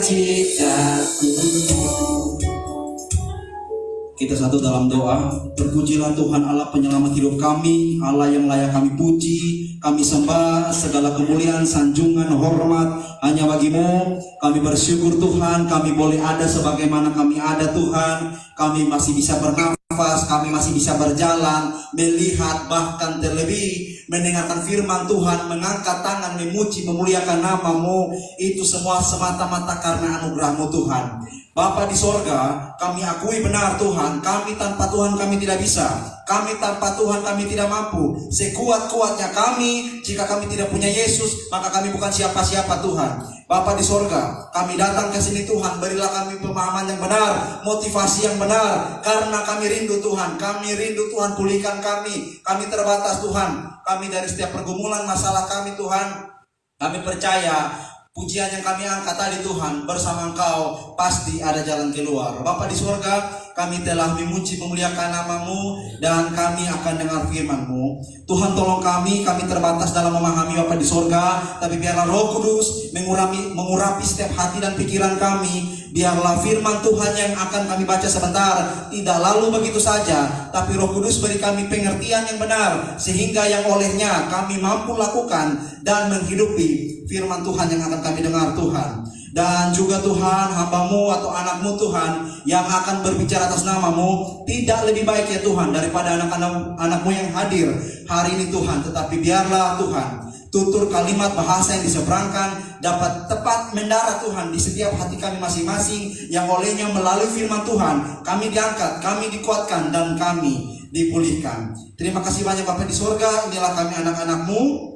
sukacitaku. Kita satu dalam doa. Terpujilah Tuhan Allah penyelamat hidup kami, Allah yang layak kami puji, kami sembah, segala kemuliaan, sanjungan, hormat hanya bagimu. Kami bersyukur Tuhan, kami boleh ada sebagaimana kami ada Tuhan. Kami masih bisa bernafas, kami masih bisa berjalan, melihat, bahkan terlebih mendengarkan firman Tuhan, mengangkat tangan, memuji, memuliakan nama-Mu. Itu semua semata-mata karena anugerah-Mu Tuhan. Bapa di sorga, kami akui benar Tuhan, kami tanpa Tuhan kami tidak bisa. Kami tanpa Tuhan kami tidak mampu. Sekuat-kuatnya kami, jika kami tidak punya Yesus, maka kami bukan siapa-siapa Tuhan. Bapa di sorga, kami datang ke sini Tuhan, berilah kami pemahaman yang benar, motivasi yang benar, karena kami rindu Tuhan. Kami rindu Tuhan, pulihkan kami. Kami terbatas Tuhan. Kami dari setiap pergumulan masalah kami Tuhan, kami percaya pujian yang kami angkat tadi Tuhan, bersama Engkau pasti ada jalan keluar. Bapa di surga, kami telah memuji memuliakan nama-Mu dan kami akan dengar firman-Mu. Tuhan tolong kami terbatas dalam memahami Bapa di surga, tapi biarlah Roh Kudus mengurapi setiap hati dan pikiran kami. Biarlah firman Tuhan yang akan kami baca sebentar tidak lalu begitu saja, tapi Roh Kudus beri kami pengertian yang benar, sehingga yang olehnya kami mampu lakukan dan menghidupi firman Tuhan yang akan kami dengar Tuhan. Dan juga Tuhan, hamba-Mu atau anak-Mu Tuhan yang akan berbicara atas nama-Mu, tidak lebih baik ya Tuhan daripada anak-anak-Mu yang hadir hari ini Tuhan. Tetapi biarlah Tuhan, tutur kalimat bahasa yang diseberangkan dapat tepat mendarat Tuhan di setiap hati kami masing-masing, yang olehnya melalui firman Tuhan kami diangkat, kami dikuatkan, dan kami dipulihkan. Terima kasih banyak Bapa di surga. Inilah kami anak-anak-Mu.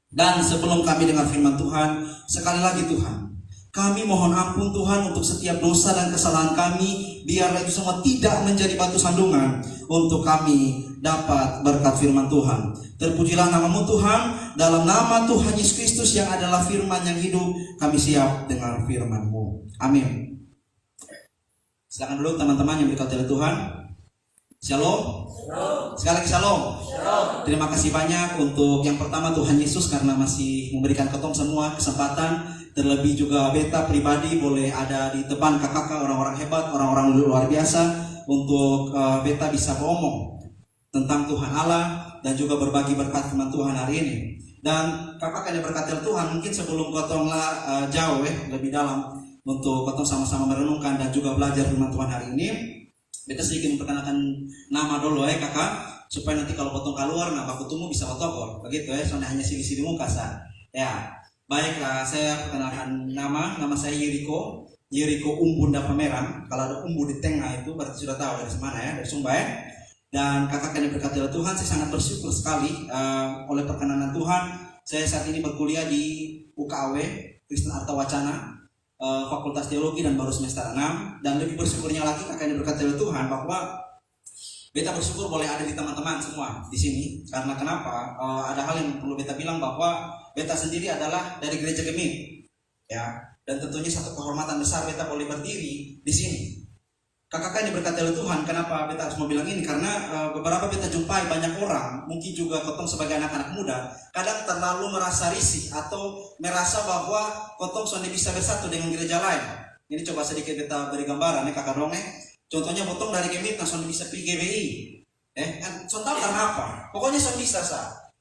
Dan sebelum kami dengar firman Tuhan, sekali lagi Tuhan, kami mohon ampun Tuhan untuk setiap dosa dan kesalahan kami. Biarlah itu semua tidak menjadi batu sandungan untuk kami dapat berkat firman Tuhan. Terpujilah nama-Mu Tuhan. Dalam nama Tuhan Yesus Kristus yang adalah firman yang hidup, kami siap dengar firman-Mu. Amin. Silakan dulu teman-teman yang berkati oleh Tuhan. Shalom. Sekali lagi shalom. Terima kasih banyak untuk yang pertama Tuhan Yesus, karena masih memberikan ketong semua kesempatan. Terlebih juga beta pribadi boleh ada di depan kakak-kakak, orang-orang hebat, orang-orang luar biasa, untuk beta bisa ngomong tentang Tuhan Allah dan juga berbagi berkat firman Tuhan hari ini. Dan kakak yang berkati Tuhan, mungkin sebelum kotong jauh lebih dalam untuk kotong sama-sama merenungkan dan juga belajar firman Tuhan hari ini, beta sedikit memperkenalkan nama dulu kakak, supaya nanti kalau potong keluar, nah baku tumu bisa otokor, begitu soalnya hanya sini-sini muka ya. Baiklah, saya perkenalkan nama saya Yeriko Umbunda Pameran. Kalau ada umbu di tengah itu berarti sudah tahu dari mana ya, dari Sumba ya. Dan kakak yang berkati oleh Tuhan, saya sangat bersyukur sekali oleh perkenanan Tuhan. Saya saat ini berkuliah di UKW Kristen Arta Wacana, Fakultas Teologi, dan baru semester 6. Dan lebih bersyukurnya lagi kakak yang berkati oleh Tuhan bahwa beta bersyukur boleh ada di teman-teman semua di sini. Karena kenapa? Ada hal yang perlu beta bilang, bahwa beta sendiri adalah dari gereja Gemini, ya. Dan tentunya satu kehormatan besar beta boleh berdiri di sini. Kakak yang diberkati oleh Tuhan. Kenapa beta harus mau bilang ini? Karena beberapa beta jumpai banyak orang, mungkin juga kotong sebagai anak-anak muda, kadang terlalu merasa risih atau merasa bahwa kotong sudah bisa bersatu dengan gereja lain. Ini coba sedikit beta beri gambaran kakak dong. Contohnya potong dari Gemini langsung bisa pergi GBI. Contoh karena apa? Pokoknya sudah bisa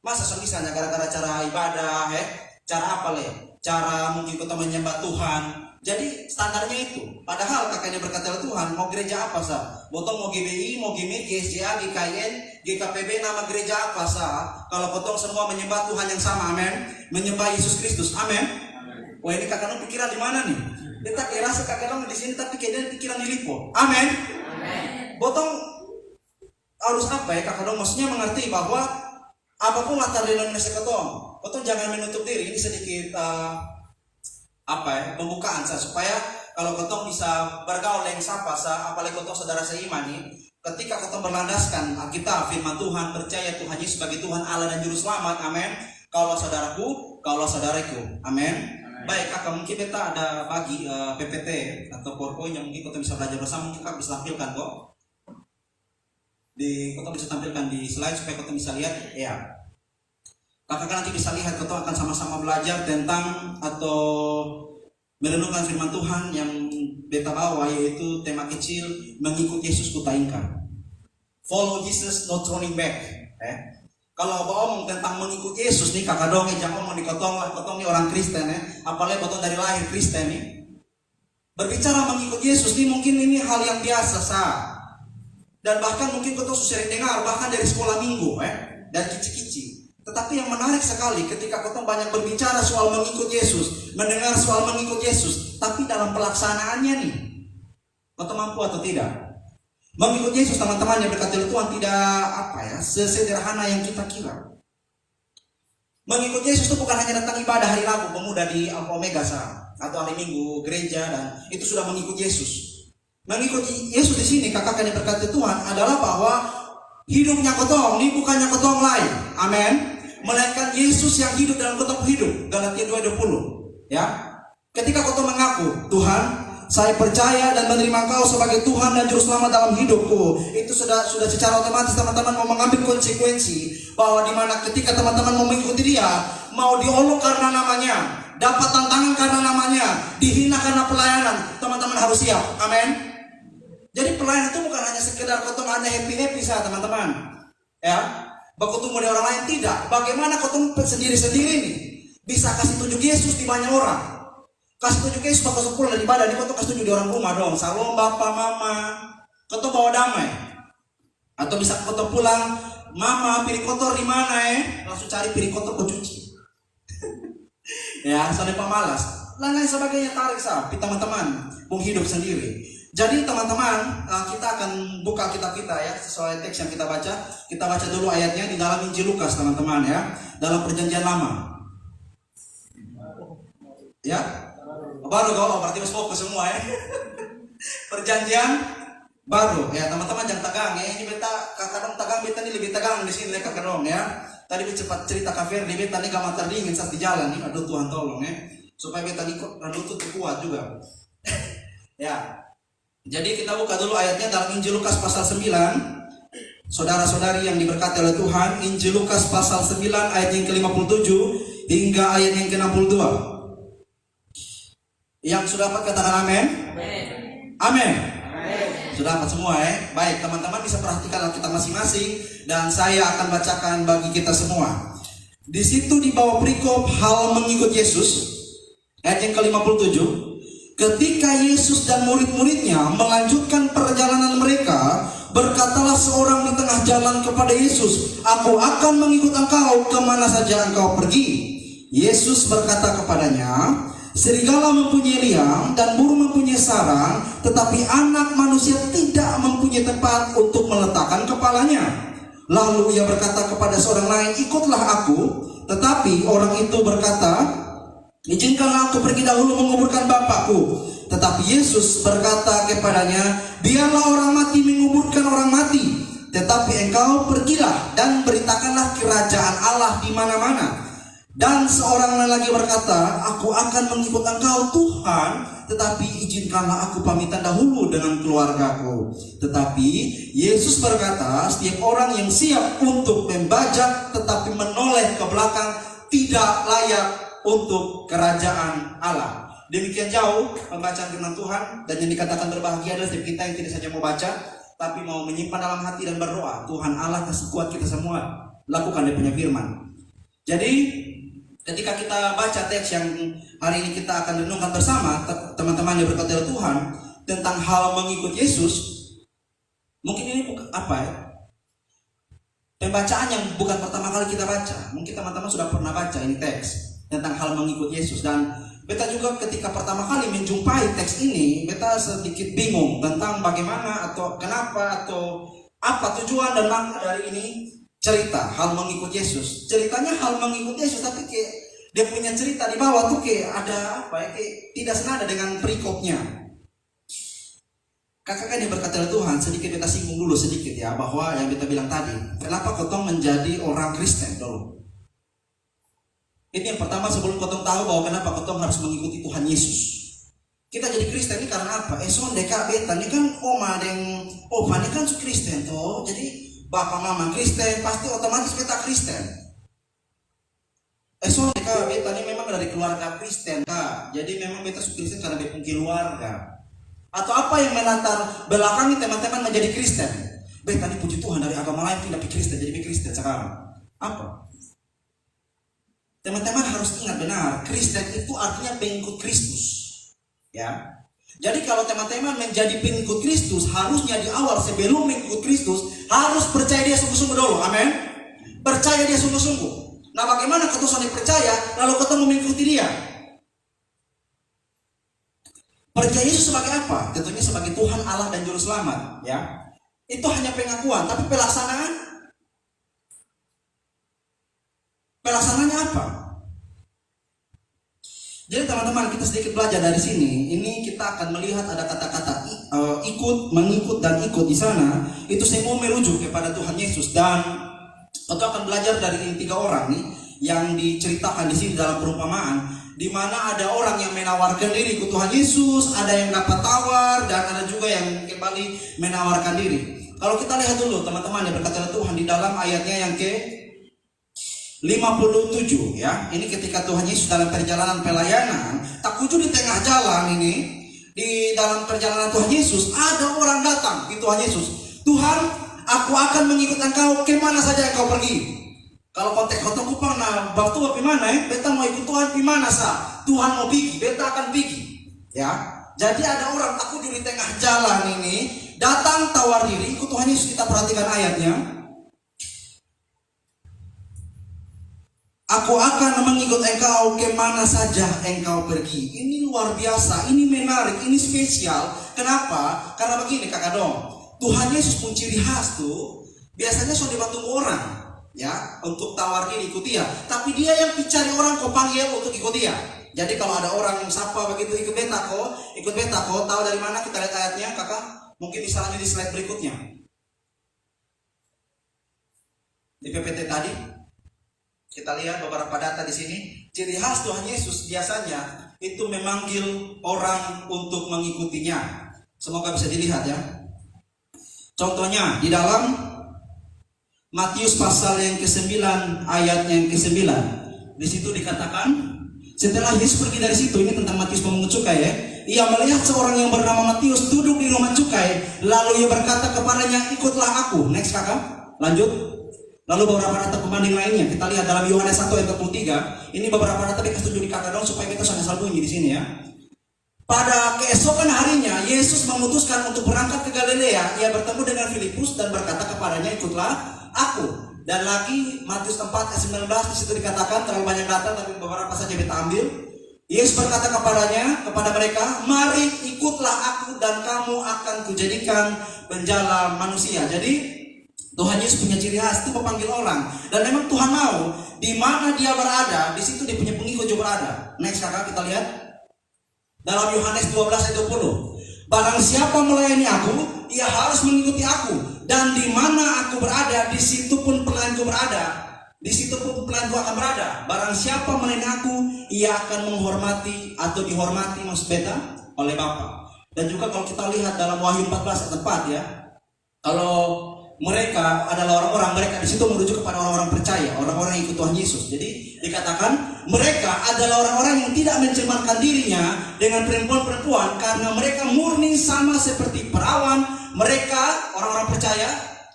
Masa sudah bisa hanya gara-gara cara ibadah, cara apa cara mungkin kita menyembah Tuhan. Jadi standarnya itu. Padahal kakaknya berkata oleh Tuhan, mau gereja apa Potong mau GBI, mau GMI, GSJA, GKN, GKPB, nama gereja apa kalau potong semua menyembah Tuhan yang sama, amin. Menyembah Yesus Kristus, amin. Wah, ini kakaknya pikiran di mana nih? Kita kira kakaknya di sini, tapi kayaknya pikiran di Lipo, amin. Potong harus apa kakak dong? Maksudnya mengerti bahwa apapun latar denominasi kotong jangan menutup diri. Ini sedikit pembukaan supaya kalau kotong bisa bergaul yang sapa apalagi kotong saudara seiman nih, ketika kotong berlandaskan Alkitab, firman Tuhan, percaya Tuhan Yesus sebagai Tuhan Allah dan Juru Selamat, amin. Kalau saudaraku, kalau saudaraku, amin. Baik kakak, mungkin kita ada bagi PPT atau PowerPoint yang mungkin kotong bisa belajar bersama. Mungkin kakak bisa tampilkan kok. Kotong bisa tampilkan di slide supaya kotong bisa lihat ya. Kakak nanti bisa lihat kotong akan sama-sama belajar tentang atau merenungkan firman Tuhan yang beta bawa, yaitu tema kecil mengikut Yesus kutaingkan. Follow Jesus, not turning back. Kalau ngomong tentang mengikut Yesus nih, kakak dong jangan ngomong di kotong lah, kotong nih orang Kristen apalagi kotong dari lahir Kristen nih. Berbicara mengikut Yesus nih mungkin ini hal yang biasa dan bahkan mungkin kotong sering dengar bahkan dari sekolah minggu, dari kici-kici. Tetapi yang menarik sekali ketika kotong banyak berbicara soal mengikut Yesus, mendengar soal mengikut Yesus, tapi dalam pelaksanaannya nih, kotong mampu atau tidak? Mengikut Yesus teman-teman yang berkati Tuhan tidak sesederhana yang kita kira. Mengikut Yesus itu bukan hanya datang ibadah hari Rabu pemuda di Alfa Omega atau hari Minggu gereja dan itu sudah mengikut Yesus. Mengikut Yesus di sini kakak yang berkati Tuhan adalah bahwa hidupnya kotong ini bukannya kotong lain. Amin. Melainkan Yesus yang hidup dalam kotong hidup. Galatia 2:20. Ya. Ketika kotong mengaku, Tuhan, saya percaya dan menerima Kau sebagai Tuhan dan Juru Selamat dalam hidupku. Itu sudah secara otomatis teman-teman mau mengambil konsekuensi bahwa dimana ketika teman-teman mau mengikuti Dia, mau diolok karena namanya, dapat tantangan karena namanya, dihina karena pelayanan, teman-teman harus siap. Amin. Jadi pelayanan itu bukan hanya sekedar kotong hanya happy-happy saja teman-teman. Ya, berkutemu dengan orang lain tidak. Bagaimana kotong sendiri-sendiri nih bisa kasih tunjuk Yesus di banyak orang. Kasih tunjuk Yesus bakal pulang dari ibadah, ini kotong kasih tunjuk di orang rumah dong. Salam bapak mama, kotong bawa damai. Atau bisa kotong pulang, mama piring kotor di mana langsung cari piring kotor kau cuci. Ya, sampai pemalas. Lain sebagainya tarik sapi teman-teman, mau hidup sendiri. Jadi teman-teman, kita akan buka kitab kita ya, sesuai teks yang kita baca. Kita baca dulu ayatnya di dalam Injil Lukas teman-teman ya, dalam Perjanjian Lama. Ya, baru kau berarti harus fokus semua ya. Perjanjian baru ya teman-teman, jangan tegang ya. Ini beta kakak dong tegang, beta ini lebih tegang di sini kakak dong ya. Tadi cepat cerita kafir di beta ini gak mata dingin saat di jalan nih. Aduh Tuhan tolong ya, supaya beta ini lutut kuat juga. Ya. Jadi kita buka dulu ayatnya dalam Injil Lukas pasal 9. Saudara-saudari yang diberkati oleh Tuhan, Injil Lukas pasal 9 ayat yang ke-57 hingga ayat yang ke-62. Yang sudah dapat katakan amin? Amin. Sudah dapat semua ya? Baik, teman-teman bisa perhatikan Alkitab masing-masing dan saya akan bacakan bagi kita semua. Di situ di bawah perikop hal mengikut Yesus ayat yang ke-57. Ketika Yesus dan murid-muridnya melanjutkan perjalanan mereka, berkatalah seorang di tengah jalan kepada Yesus, "Aku akan mengikut engkau kemana saja engkau pergi." Yesus berkata kepadanya, "Serigala mempunyai liang dan burung mempunyai sarang, tetapi anak manusia tidak mempunyai tempat untuk meletakkan kepalanya." Lalu ia berkata kepada seorang lain, "Ikutlah aku." Tetapi orang itu berkata, "Izinkanlah aku pergi dahulu menguburkan bapakku." Tetapi Yesus berkata kepadanya, "Biarlah orang mati menguburkan orang mati, tetapi engkau pergilah dan beritakanlah kerajaan Allah di mana-mana." Dan seorang lagi berkata, "Aku akan mengikut engkau Tuhan, tetapi izinkanlah aku pamitan dahulu dengan keluargaku." Tetapi Yesus berkata, setiap orang yang siap untuk membajak tetapi menoleh ke belakang tidak layak untuk kerajaan Allah. Demikian jauh pembacaan firman Tuhan, dan yang dikatakan berbahagia adalah setiap kita yang tidak saja mau baca tapi mau menyimpan dalam hati dan berdoa. Tuhan Allah kasih kuat kita semua lakukan Dia punya firman. Jadi ketika kita baca teks yang hari ini kita akan renungkan bersama teman-teman yang berkati oleh Tuhan tentang hal mengikut Yesus, mungkin ini pembacaan yang bukan pertama kali kita baca. Mungkin teman-teman sudah pernah baca ini teks tentang hal mengikut Yesus, dan beta juga ketika pertama kali menjumpai teks ini, beta sedikit bingung tentang bagaimana atau kenapa atau apa tujuan dan makna dari ini cerita hal mengikut Yesus. Ceritanya hal mengikut Yesus, tapi kayak dia punya cerita di bawah tuh kayak ada kayak tidak senada dengan perikopnya. Kakak yang berkata oleh Tuhan, sedikit beta singgung dulu sedikit ya, bahwa yang beta bilang tadi, kenapa kotong menjadi orang Kristen dulu. Ini yang pertama sebelum kotong tahu bahwa kenapa kotong harus mengikuti Tuhan Yesus. Kita jadi Kristen ini karena apa? Sonde kak beta ini kan oma dan opa ini kan Kristen toh. Jadi bapak mama Kristen, pasti otomatis beta Kristen. Soalnya kak, beta ini memang dari keluarga Kristen kak. Jadi memang beta suka Kristen karena beta keluarga. Atau apa yang melatar belakangi teman-teman menjadi Kristen? Beta ini puji Tuhan dari agama lain tidak Kristen, jadi Kristen sekarang. Apa? Teman-teman harus ingat benar, Kristen itu artinya pengikut Kristus. Ya. Jadi kalau teman-teman menjadi pengikut Kristus, harusnya di awal sebelum mengikut Kristus harus percaya dia sungguh-sungguh dulu. Amin. Percaya dia sungguh-sungguh. Nah, bagaimana kau saling percaya lalu ketemu mengikuti dia? Percaya Yesus sebagai apa? Tentunya sebagai Tuhan Allah dan Juru Selamat, ya. Itu hanya pengakuan, tapi pelaksanaannya apa? Jadi teman-teman, kita sedikit belajar dari sini. Ini kita akan melihat ada kata-kata ikut, mengikut dan ikut di sana. Itu semua merujuk kepada Tuhan Yesus. Dan kita akan belajar dari 3 orang nih yang diceritakan di sini dalam perumpamaan, di mana ada orang yang menawarkan diri ke Tuhan Yesus, ada yang dapat tawar, dan ada juga yang kembali menawarkan diri. Kalau kita lihat dulu teman-teman yang berkata Tuhan di dalam ayatnya yang ke 57 ya. Ini ketika Tuhan Yesus dalam perjalanan pelayanan, tak kujur di tengah jalan ini, di dalam perjalanan Tuhan Yesus ada orang datang di Tuhan Yesus. Tuhan, aku akan mengikut engkau kemana saja engkau pergi. Kalau konteks kota kupang nah waktu apa mana beta mau ikut Tuhan di mana sah. Tuhan mau pergi, beta akan pergi. Ya. Jadi ada orang takut di tengah jalan ini datang tawar diri ikut Tuhan Yesus. Kita perhatikan ayatnya. Aku akan mengikut engkau kemana saja engkau pergi. Ini luar biasa, ini menarik, ini spesial. Kenapa? Karena begini kakak dong. Tuhan Yesus pun ciri khas tuh biasanya sudah dibantu orang ya untuk tawar diri ikuti ya, tapi dia yang dicari orang kau panggil untuk ikuti ya. Jadi kalau ada orang yang sapa begitu ikut beta kok tahu dari mana? Kita lihat ayatnya kakak, mungkin bisa lanjut di slide berikutnya di PPT tadi. Kita lihat beberapa data di sini. Ciri khas Tuhan Yesus biasanya itu memanggil orang untuk mengikutinya. Semoga bisa dilihat ya. Contohnya di dalam Matius pasal yang ke-9 ayat yang ke-9. Di situ dikatakan setelah Yesus pergi dari situ, ini tentang Matius pemungut cukai ya. Ia melihat seorang yang bernama Matius duduk di rumah cukai, lalu ia berkata kepadanya, ikutlah aku. Next kakak, lanjut. Lalu beberapa data pembanding lainnya kita lihat dalam Yohanes 1 ayat 23. Ini beberapa data dikasih tunjuk di kakak dong supaya kita sangat bunyi di sini ya. Pada keesokan harinya, Yesus memutuskan untuk berangkat ke Galilea. Ia bertemu dengan Filipus dan berkata kepadanya, ikutlah aku. Dan lagi Matius 4 ayat 19 di situ dikatakan, terlalu banyak data tapi beberapa saja kita ambil. Yesus berkata kepada mereka, mari ikutlah aku dan kamu akan kujadikan penjala manusia. Jadi Tuhan Yesus punya ciri khas itu memanggil orang, dan memang Tuhan mau di mana dia berada, di situ dia punya pengikut juga berada. Next kakak kita lihat. Dalam Yohanes 12 ayat 20. Barang siapa melayani aku, ia harus mengikuti aku. Dan di mana aku berada, di situ pun pelayanku berada. Di situ pun pelayanku akan berada. Barang siapa melayani aku, ia akan menghormati atau dihormati maksud beta oleh Bapa. Dan juga kalau kita lihat dalam Wahyu 14 ayat 4 ya. Kalau mereka adalah orang-orang, mereka di situ merujuk kepada orang-orang percaya, orang-orang yang ikut Tuhan Yesus. Jadi dikatakan mereka adalah orang-orang yang tidak mencemarkan dirinya dengan perempuan-perempuan karena mereka murni sama seperti perawan. Mereka orang-orang percaya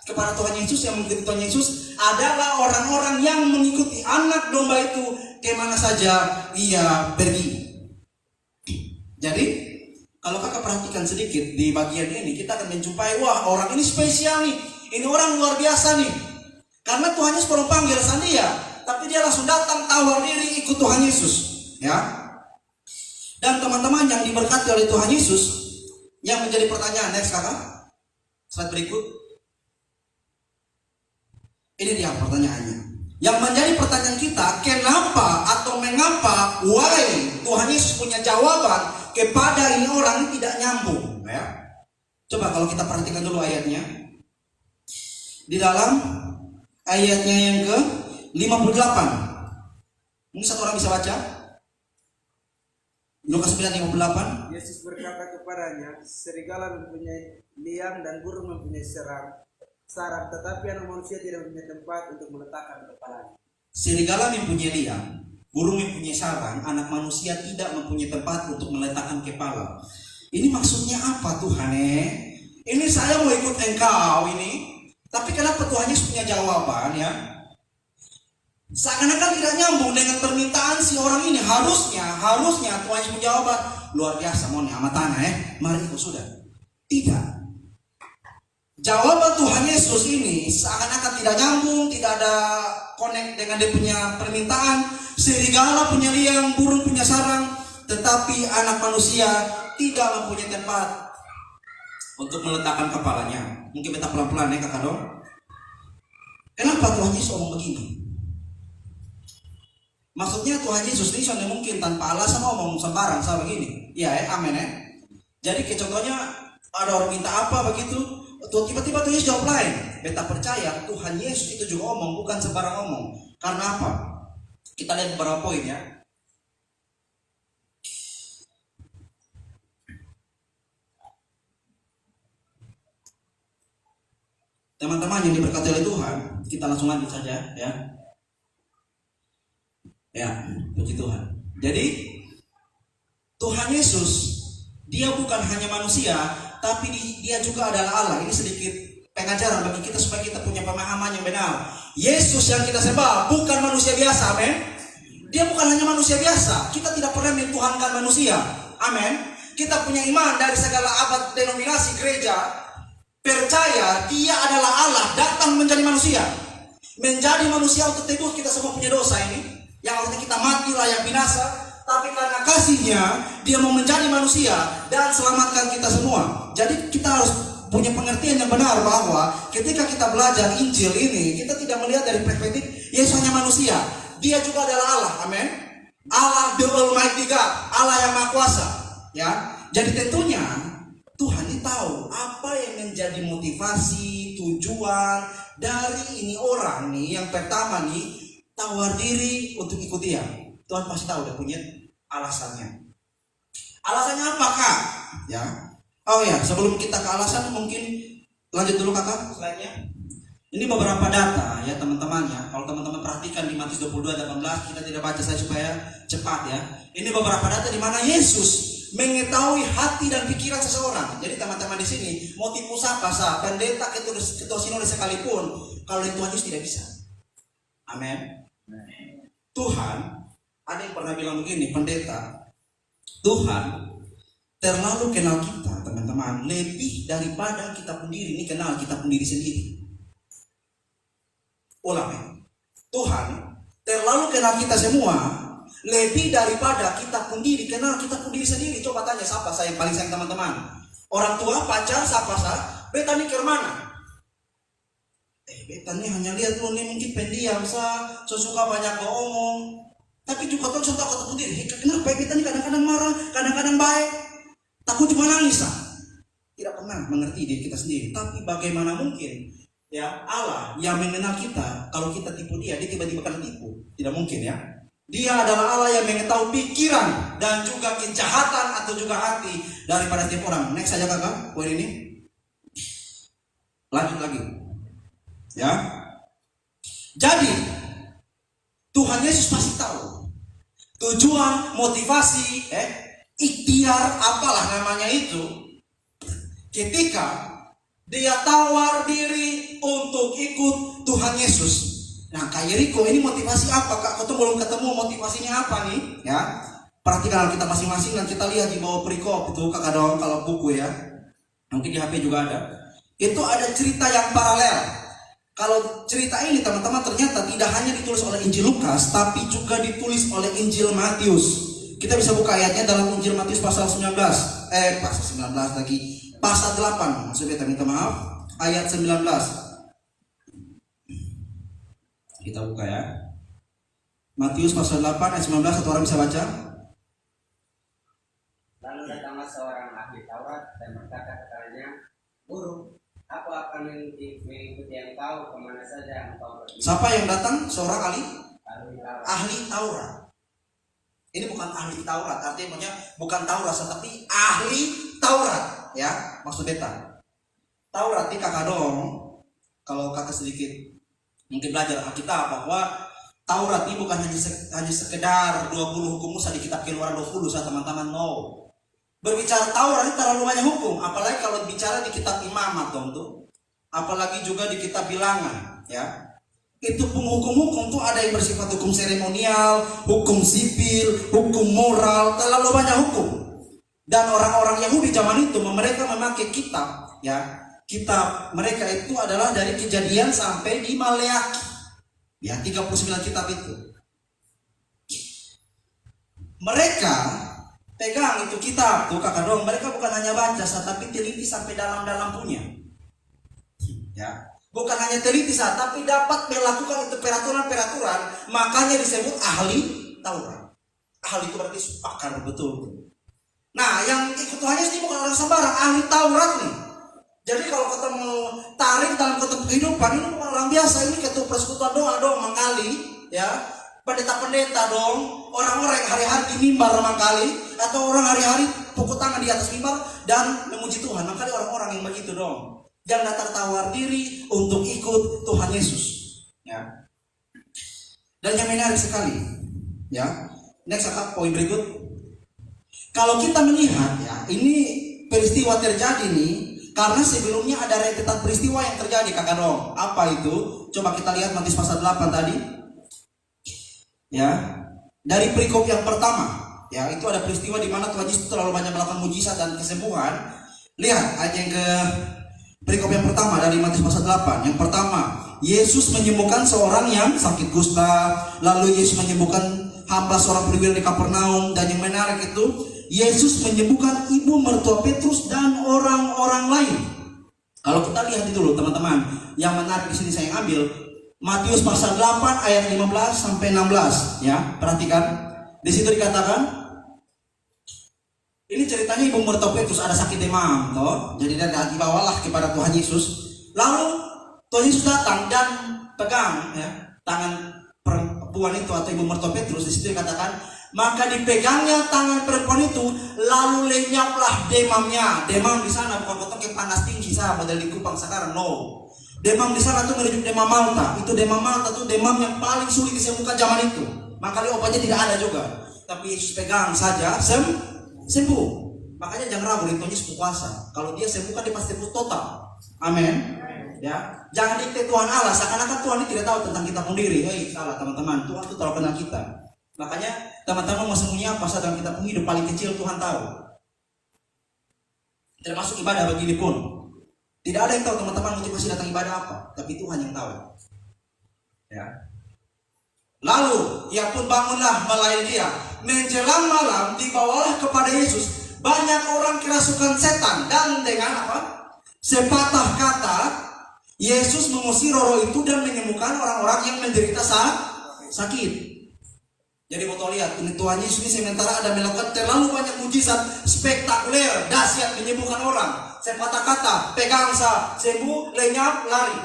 kepada Tuhan Yesus yang mengikuti Tuhan Yesus adalah orang-orang yang mengikuti anak domba itu kemana saja ia pergi. Jadi kalau kakak perhatikan sedikit di bagian ini, kita akan menjumpai wah orang ini spesial nih. Ini orang luar biasa nih. Karena Tuhan Yesus belum panggil dia, tapi dia langsung datang tawar diri ikut Tuhan Yesus, ya. Dan teman-teman yang diberkati oleh Tuhan Yesus, yang menjadi pertanyaan next kakak, slide berikut. Ini dia pertanyaannya. Yang menjadi pertanyaan kita, kenapa atau mengapa, why Tuhan Yesus punya jawaban kepada ini orang ini tidak nyambung, ya. Coba kalau kita perhatikan dulu ayatnya. Di dalam ayatnya yang ke 58. Mungkin satu orang bisa baca. Lukas 9:58. Yesus berkata kepadanya, serigala mempunyai liang dan burung mempunyai sarang, tetapi anak manusia tidak mempunyai tempat untuk meletakkan kepalanya. Serigala mempunyai liang, burung mempunyai sarang, anak manusia tidak mempunyai tempat untuk meletakkan kepala. Ini maksudnya apa Tuhan? Ini saya mau ikut engkau ini, tapi kenapa Tuhan Yesus punya jawaban ya? Seakan-akan tidak nyambung dengan permintaan si orang ini. Harusnya Tuhan Yesus menjawab, luar biasa mau nih amat tanah mari ikut sudah. Tidak. Jawaban Tuhan Yesus ini seakan-akan tidak nyambung, tidak ada connect dengan dia punya permintaan. Serigala punya liang, burung punya sarang, tetapi anak manusia tidak mempunyai tempat untuk meletakkan kepalanya. Mungkin kita pelan-pelan kakak dong. Kenapa Tuhan Yesus ngomong begini? Maksudnya Tuhan Yesus ini sudah mungkin tanpa alasan ngomong sembarang sama begini. Iya amin Jadi contohnya ada orang minta apa begitu, tiba-tiba Tuhan Yesus jawab lain. Beta percaya Tuhan Yesus itu juga ngomong, bukan sembarang ngomong. Karena apa? Kita lihat beberapa poin ya. Teman-teman yang diberkati oleh Tuhan, kita langsung lanjut saja ya. Ya, puji Tuhan. Jadi Tuhan Yesus dia bukan hanya manusia, tapi dia juga adalah Allah. Ini sedikit pengajaran bagi kita supaya kita punya pemahaman yang benar. Yesus yang kita sembah bukan manusia biasa, amin. Dia bukan hanya manusia biasa. Kita tidak pernah mentuhankan manusia, amin. Kita punya iman dari segala abad denominasi gereja, percaya dia adalah Allah datang menjadi manusia. Menjadi manusia untuk tebus kita semua punya dosa ini, yang harusnya kita mati layak binasa, tapi karena kasihnya dia mau menjadi manusia dan selamatkan kita semua. Jadi kita harus punya pengertian yang benar bahwa ketika kita belajar Injil ini, kita tidak melihat dari perspektif Yesus hanya manusia. Dia juga adalah Allah, amin. Allah the Almighty God, Allah yang Maha Kuasa ya. Jadi tentunya Tuhan ini tahu apa yang menjadi motivasi, tujuan dari ini orang nih. Yang pertama nih, tawar diri untuk ikut dia. Tuhan pasti tahu, dia punya alasannya. Alasannya apa kak? Ya. Oh ya, sebelum kita ke alasan mungkin lanjut dulu kakak slide-nya. Ini beberapa data ya teman-teman ya. Kalau teman-teman perhatikan di Matius 22:18, kita tidak baca saya supaya cepat ya. Ini beberapa data di mana Yesus mengetahui hati dan pikiran seseorang. Jadi teman-teman di sini mau tipu siapa pendeta ketua sinode sekalipun, kalau Tuhan Yesus tidak bisa. Amin. Tuhan, ada yang pernah bilang begini, pendeta, Tuhan terlalu kenal kita teman-teman, lebih daripada kita pun diri ini kenal kita pun diri sendiri. Ulang ya, Tuhan terlalu kenal kita semua, lebih daripada kita pun diri kenal kita pun diri sendiri. Coba tanya siapa saya yang paling sayang teman-teman? Orang tua, pacar, siapa saya? Beta nih ke mana? Beta nih hanya lihat lu nih mungkin pendiam suka banyak ngomong, tapi juga tuh contoh aku takut diri. Kenapa beta nih kadang-kadang marah, kadang-kadang baik, takut cuma nangis tidak pernah mengerti diri kita sendiri. Tapi bagaimana mungkin ya Allah yang mengenal kita, kalau kita tipu dia tiba-tiba kena tipu? Tidak mungkin ya. Dia adalah Allah yang mengetahui pikiran dan juga kejahatan atau juga hati daripada setiap orang. Next saja kakak, poin ini. Lanjut lagi. Ya. Jadi Tuhan Yesus pasti tahu tujuan, motivasi, ikhtiar apalah namanya itu, ketika dia tawar diri untuk ikut Tuhan Yesus. Nah, Kak Yeriko, ini motivasi apa Kak? Kau tuh belum ketemu motivasinya apa nih? Ya, perhatikan kita masing-masing dan kita lihat di bawah perikop itu kakak dong kalau buku ya. Mungkin di HP juga ada. Itu ada cerita yang paralel. Kalau cerita ini teman-teman ternyata tidak hanya ditulis oleh Injil Lukas, tapi juga ditulis oleh Injil Matius. Kita bisa buka ayatnya dalam Injil Matius pasal 19 lagi, pasal 8. Maksudnya minta maaf, ayat 19. Kita buka ya. Matius pasal 8 ayat 19, satu orang bisa baca? Lalu datanglah seorang ahli Taurat dan berkata kepadanya, Guru, aku akan mengikuti engkau kemana saja engkau pergi. Siapa yang datang? Seorang Ahli Taurat. ahli Taurat. Ini bukan ahli Taurat, artinya bukan Taurat, tetapi ahli Taurat ya, maksud beta. Taurat ini kakak dong, kalau kakak sedikit mungkin belajar Alkitab bahwa Taurat ini bukan hanya sekedar 20 hukum Musa di kitab Keluaran 20 teman-teman, no. Berbicara Taurat ini terlalu banyak hukum, apalagi kalau bicara di kitab Imamat dong tuh. Apalagi juga di kitab Bilangan, ya. Itu pun hukum-hukum tuh ada yang bersifat hukum seremonial, hukum sipil, hukum moral, terlalu banyak hukum. Dan orang-orang Yahudi zaman itu mereka memakai kitab, ya. Kitab mereka itu adalah dari Kejadian sampai di Maleakhi. Ya, 39 kitab itu. Mereka pegang itu kitab tuh kakak dong. Mereka bukan hanya baca, tapi teliti sampai dalam-dalam punya. Ya, bukan hanya teliti tapi dapat melakukan itu peraturan-peraturan. Makanya disebut ahli Taurat. Ahli itu berarti pakar betul. Nah, yang ikut Tuhan Yesus ini bukan orang sembarang, ahli Taurat nih. Jadi kalau ketemu tarik dalam ketemu kehidupan ini bukan orang biasa, ini ketua persekutuan doa dong mangkali, ya. Pendeta-pendeta dong, orang-orang yang hari-hari di mimbar mangkali, atau orang hari-hari pukul tangan di atas mimbar dan memuji Tuhan. Mangkali orang-orang yang begitu dong. Jangan tertawar diri untuk ikut Tuhan Yesus, ya. Dan yang menarik sekali, ya. Next poin berikut. Kalau kita melihat, ya, ini peristiwa terjadi nih. Karena sebelumnya ada rentetan peristiwa yang terjadi kakak dong. Apa itu? Coba kita lihat Matius pasal 8 tadi. Ya, dari perikop yang pertama, ya itu ada peristiwa di mana Tuhan Yesus terlalu banyak melakukan mujizat dan kesembuhan. Lihat aja yang ke perikop yang pertama dari Matius pasal 8. Yang pertama, Yesus menyembuhkan seorang yang sakit kusta. Lalu Yesus menyembuhkan hamba seorang perwira di Kapernaum. Dan yang menarik itu, Yesus menyembuhkan ibu mertua Petrus dan orang-orang lain. Kalau kita lihat itu dulu teman-teman, yang menarik di sini saya ambil Matius pasal 8 ayat 15 sampai 16, ya. Perhatikan. Di situ dikatakan ini ceritanya ibu mertua Petrus ada sakit demam, toh. Jadi dia dibawalah kepada Tuhan Yesus. Lalu Tuhan Yesus datang dan pegang, ya, tangan perempuan itu atau ibu mertua Petrus. Di situ dikatakan maka dipegangnya tangan perempuan itu, lalu lenyaplah demamnya. Demam di sana bukan potong kayak panas tinggi model di Kupang sekarang, no. Demam di sana tuh merujuk demam Malta. Itu demam Malta tuh demam yang paling sulit disembuhkan zaman itu. Makanya obatnya tidak ada juga. Tapi Yesus pegang saja sembuh. Makanya jangan ragu, Tuhan Yesus berkuasa. Kalau dia sembuhkan dia pasti sembuh total. Amin. Ya, jangan dikte Tuhan Allah seakan-akan Tuhan ini tidak tahu tentang kita sendiri. Salah teman-teman. Tuhan itu terlalu kenal kita. Makanya teman-teman mau sembunyi apa dalam kita pun hidup paling kecil Tuhan tahu. Termasuk ibadah begini pun. Tidak ada yang tahu teman-teman motivasi datang ibadah apa, tapi Tuhan yang tahu. Ya. Lalu ia pun bangunlah melayani dia. Menjelang malam dibawalah kepada Yesus banyak orang kerasukan setan, dan dengan apa? Sepatah kata Yesus mengusir roh itu dan menyembuhkan orang-orang yang menderita sakit. Jadi mau lihat, ini Tuhan Yesus ini sementara ada melakukan terlalu banyak mujizat spektakuler, dahsyat menyembuhkan orang. Sepatah kata, pegang sembuh, lenyap, lari.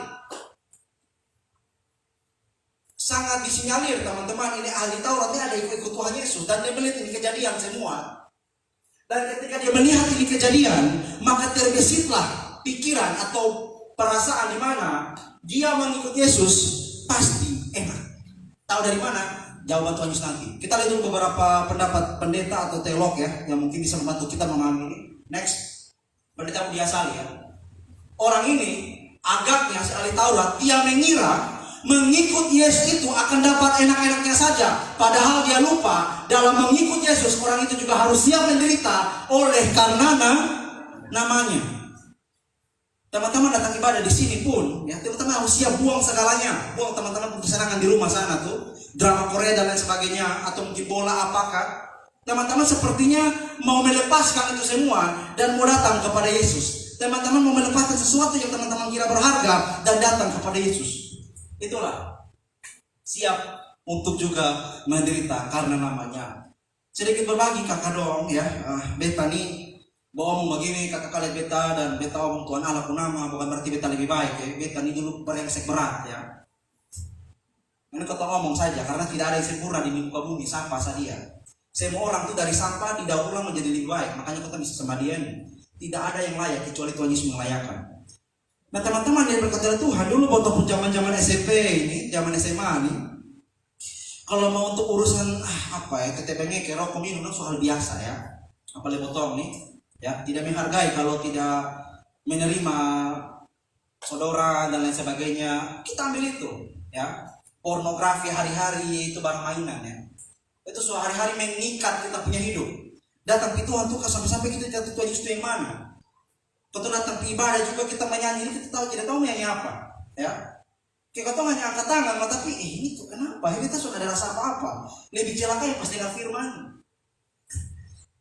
Sangat disinyalir teman-teman, ini ahli Taurat, ini ada ikut Tuhan Yesus. Dan dia melihat ini kejadian semua. Dan ketika dia melihat ini kejadian, maka terbesitlah pikiran atau perasaan di mana dia mengikut Yesus pasti enak. Tahu dari mana? Jawaban Tuhan Yesus nanti. Kita lihat dulu beberapa pendapat pendeta atau teolog, ya, yang mungkin bisa membantu kita memahami ini. Next, pendeta Budi Asali, ya. Orang ini agaknya si ahli Taurat, dia mengira mengikut Yesus itu akan dapat enak-enaknya saja. Padahal dia lupa dalam mengikut Yesus orang itu juga harus siap menderita oleh karena namanya. Teman-teman datang ibadah di sini pun, ya, teman-teman harus siap buang segalanya. Buang teman-teman kesenangan di rumah sana tuh, drama Korea dan lain sebagainya, atau mungkin bola apakah. Teman-teman sepertinya mau melepaskan itu semua dan mau datang kepada Yesus. Teman-teman mau melepaskan sesuatu yang teman-teman kira berharga dan datang kepada Yesus. Itulah siap untuk juga menderita karena namanya. Sedikit berbagi kakak dong, ya. Beta nih bawa omong begini, kakak kalian beta dan beta omong Tuhan Allah ku nama, bukan berarti beta lebih baik, ya. Beta ini dulu berengsek berat, ya. Ini kata ngomong saja karena tidak ada yang sempurna di muka bumi, sampah saja. Semua orang itu dari sampah didaur ulang menjadi lebih baik. Makanya kita bisa sama dia nih. Tidak ada yang layak kecuali Tuhan Yesus melayakkan. Nah teman-teman yang berkata Tuhan dulu waktu zaman-zaman SMP ini, zaman SMA nih, Kalau mau untuk urusan TTP-nya kayak rokok minum soal biasa ya. Apalagi potong nih, ya tidak menghargai kalau tidak menerima saudara dan lain sebagainya. Kita ambil itu, ya. Pornografi hari-hari itu barang mainan ya. Itu soal hari-hari mengikat kita punya hidup. Datang ke Tuhan tuh sampai-sampai kita jatuh Tuhan Yesus yang mana? Waktu datang ke ibadah juga kita menyanyi, kita tidak tahu menyanyi apa, ya. Kayak kau hanya angkat tangan, tapi ini tuh kenapa? Kita sudah ada rasa apa-apa. Lebih celaka yang pas dengar firman.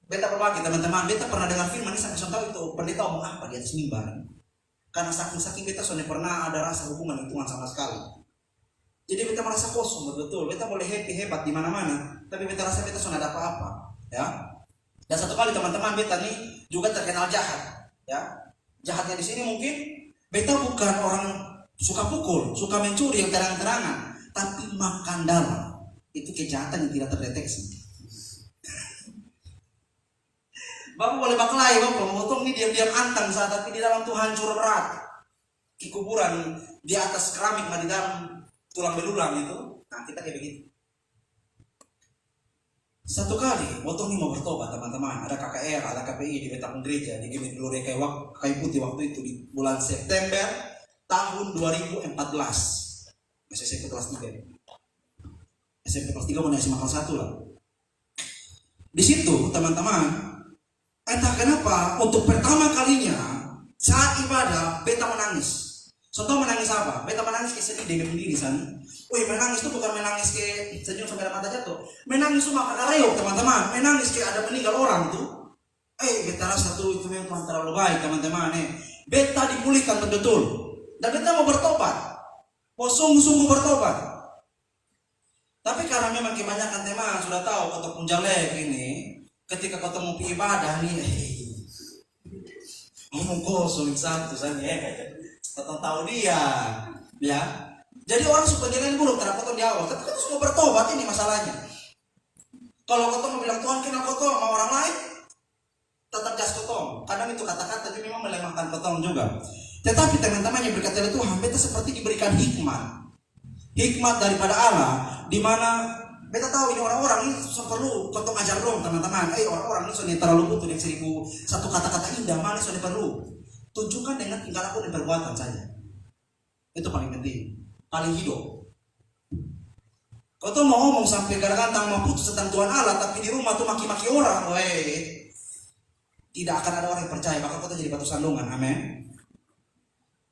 Beta berbagi teman-teman, beta pernah dengar firman ini sampai tahu itu pendeta omong apa di atas mimbar. Karena saking beta sudah pernah ada rasa hubungan dengan Tuhan sama sekali. Jadi beta merasa kosong betul. Beta boleh happy hebat di mana-mana, tapi beta rasa beta sudah ada apa-apa, ya. Dan satu kali teman-teman beta nih juga terkenal jahat, ya. Jahatnya di sini mungkin beta bukan orang suka pukul, suka mencuri yang terang-terangan, tapi makan dalam itu kejahatan yang tidak terdeteksi. Bapak boleh baklai, bapak potong ini diam-diam antang saat, tapi di dalam tuh hancur berat. Di kuburan di atas keramik, di dalam tulang belulang itu. Nah kita kayak begitu. Satu kali, potong ini mau bertobat teman-teman. Ada KKR, ada KPI di Betapung Gereja di Gemi Gloria Kayu Putih waktu itu di bulan September tahun 2014. Masih SMP kelas 3. SMP kelas 3 mau naik SMA kelas 1 lah. Di situ teman-teman, entah kenapa untuk pertama kalinya saat ibadah beta menangis. Contoh menangis apa? Beta menangis ke sedih dengan diri sana. Wih, menangis itu bukan menangis ke senyum sampai mata jatuh. Menangis cuma karena reok teman-teman. Menangis ke ada meninggal orang tuh. Beta rasa tuh itu memang terlalu baik teman-teman. Beta dipulihkan betul. Dan kita mau bertobat, mau sungguh-sungguh bertobat. Tapi karena memang kebanyakan teman sudah tahu kota punjalek ini, ketika kota mau pergi ibadah nih, ngomong kosong satu sana kota tahu dia, ya. Jadi orang suka nilai buruk terhadap kota di awal, tapi kita semua bertobat ini masalahnya. Kalau kota mau bilang Tuhan kenal kota sama orang lain, tetap jas kotong. Kadang itu kata-kata itu memang melemahkan kotong juga. Tetapi teman-teman yang berkata oleh Tuhan, beta seperti diberikan hikmat daripada Allah, di mana beta tahu ini orang-orang ini perlu kotong ajar dong teman-teman. Orang-orang ini sudah terlalu butuh yang 1001 kata-kata indah, mana sudah perlu. Tunjukkan dengan tingkah laku dan perbuatan saja. Itu paling penting, paling hidup. Kau tuh mau ngomong sampai kadang-kadang mau putus tentang Tuhan Allah, tapi di rumah tuh maki-maki orang, tidak akan ada orang yang percaya, bahkan kau tuh jadi batu sandungan. Amin.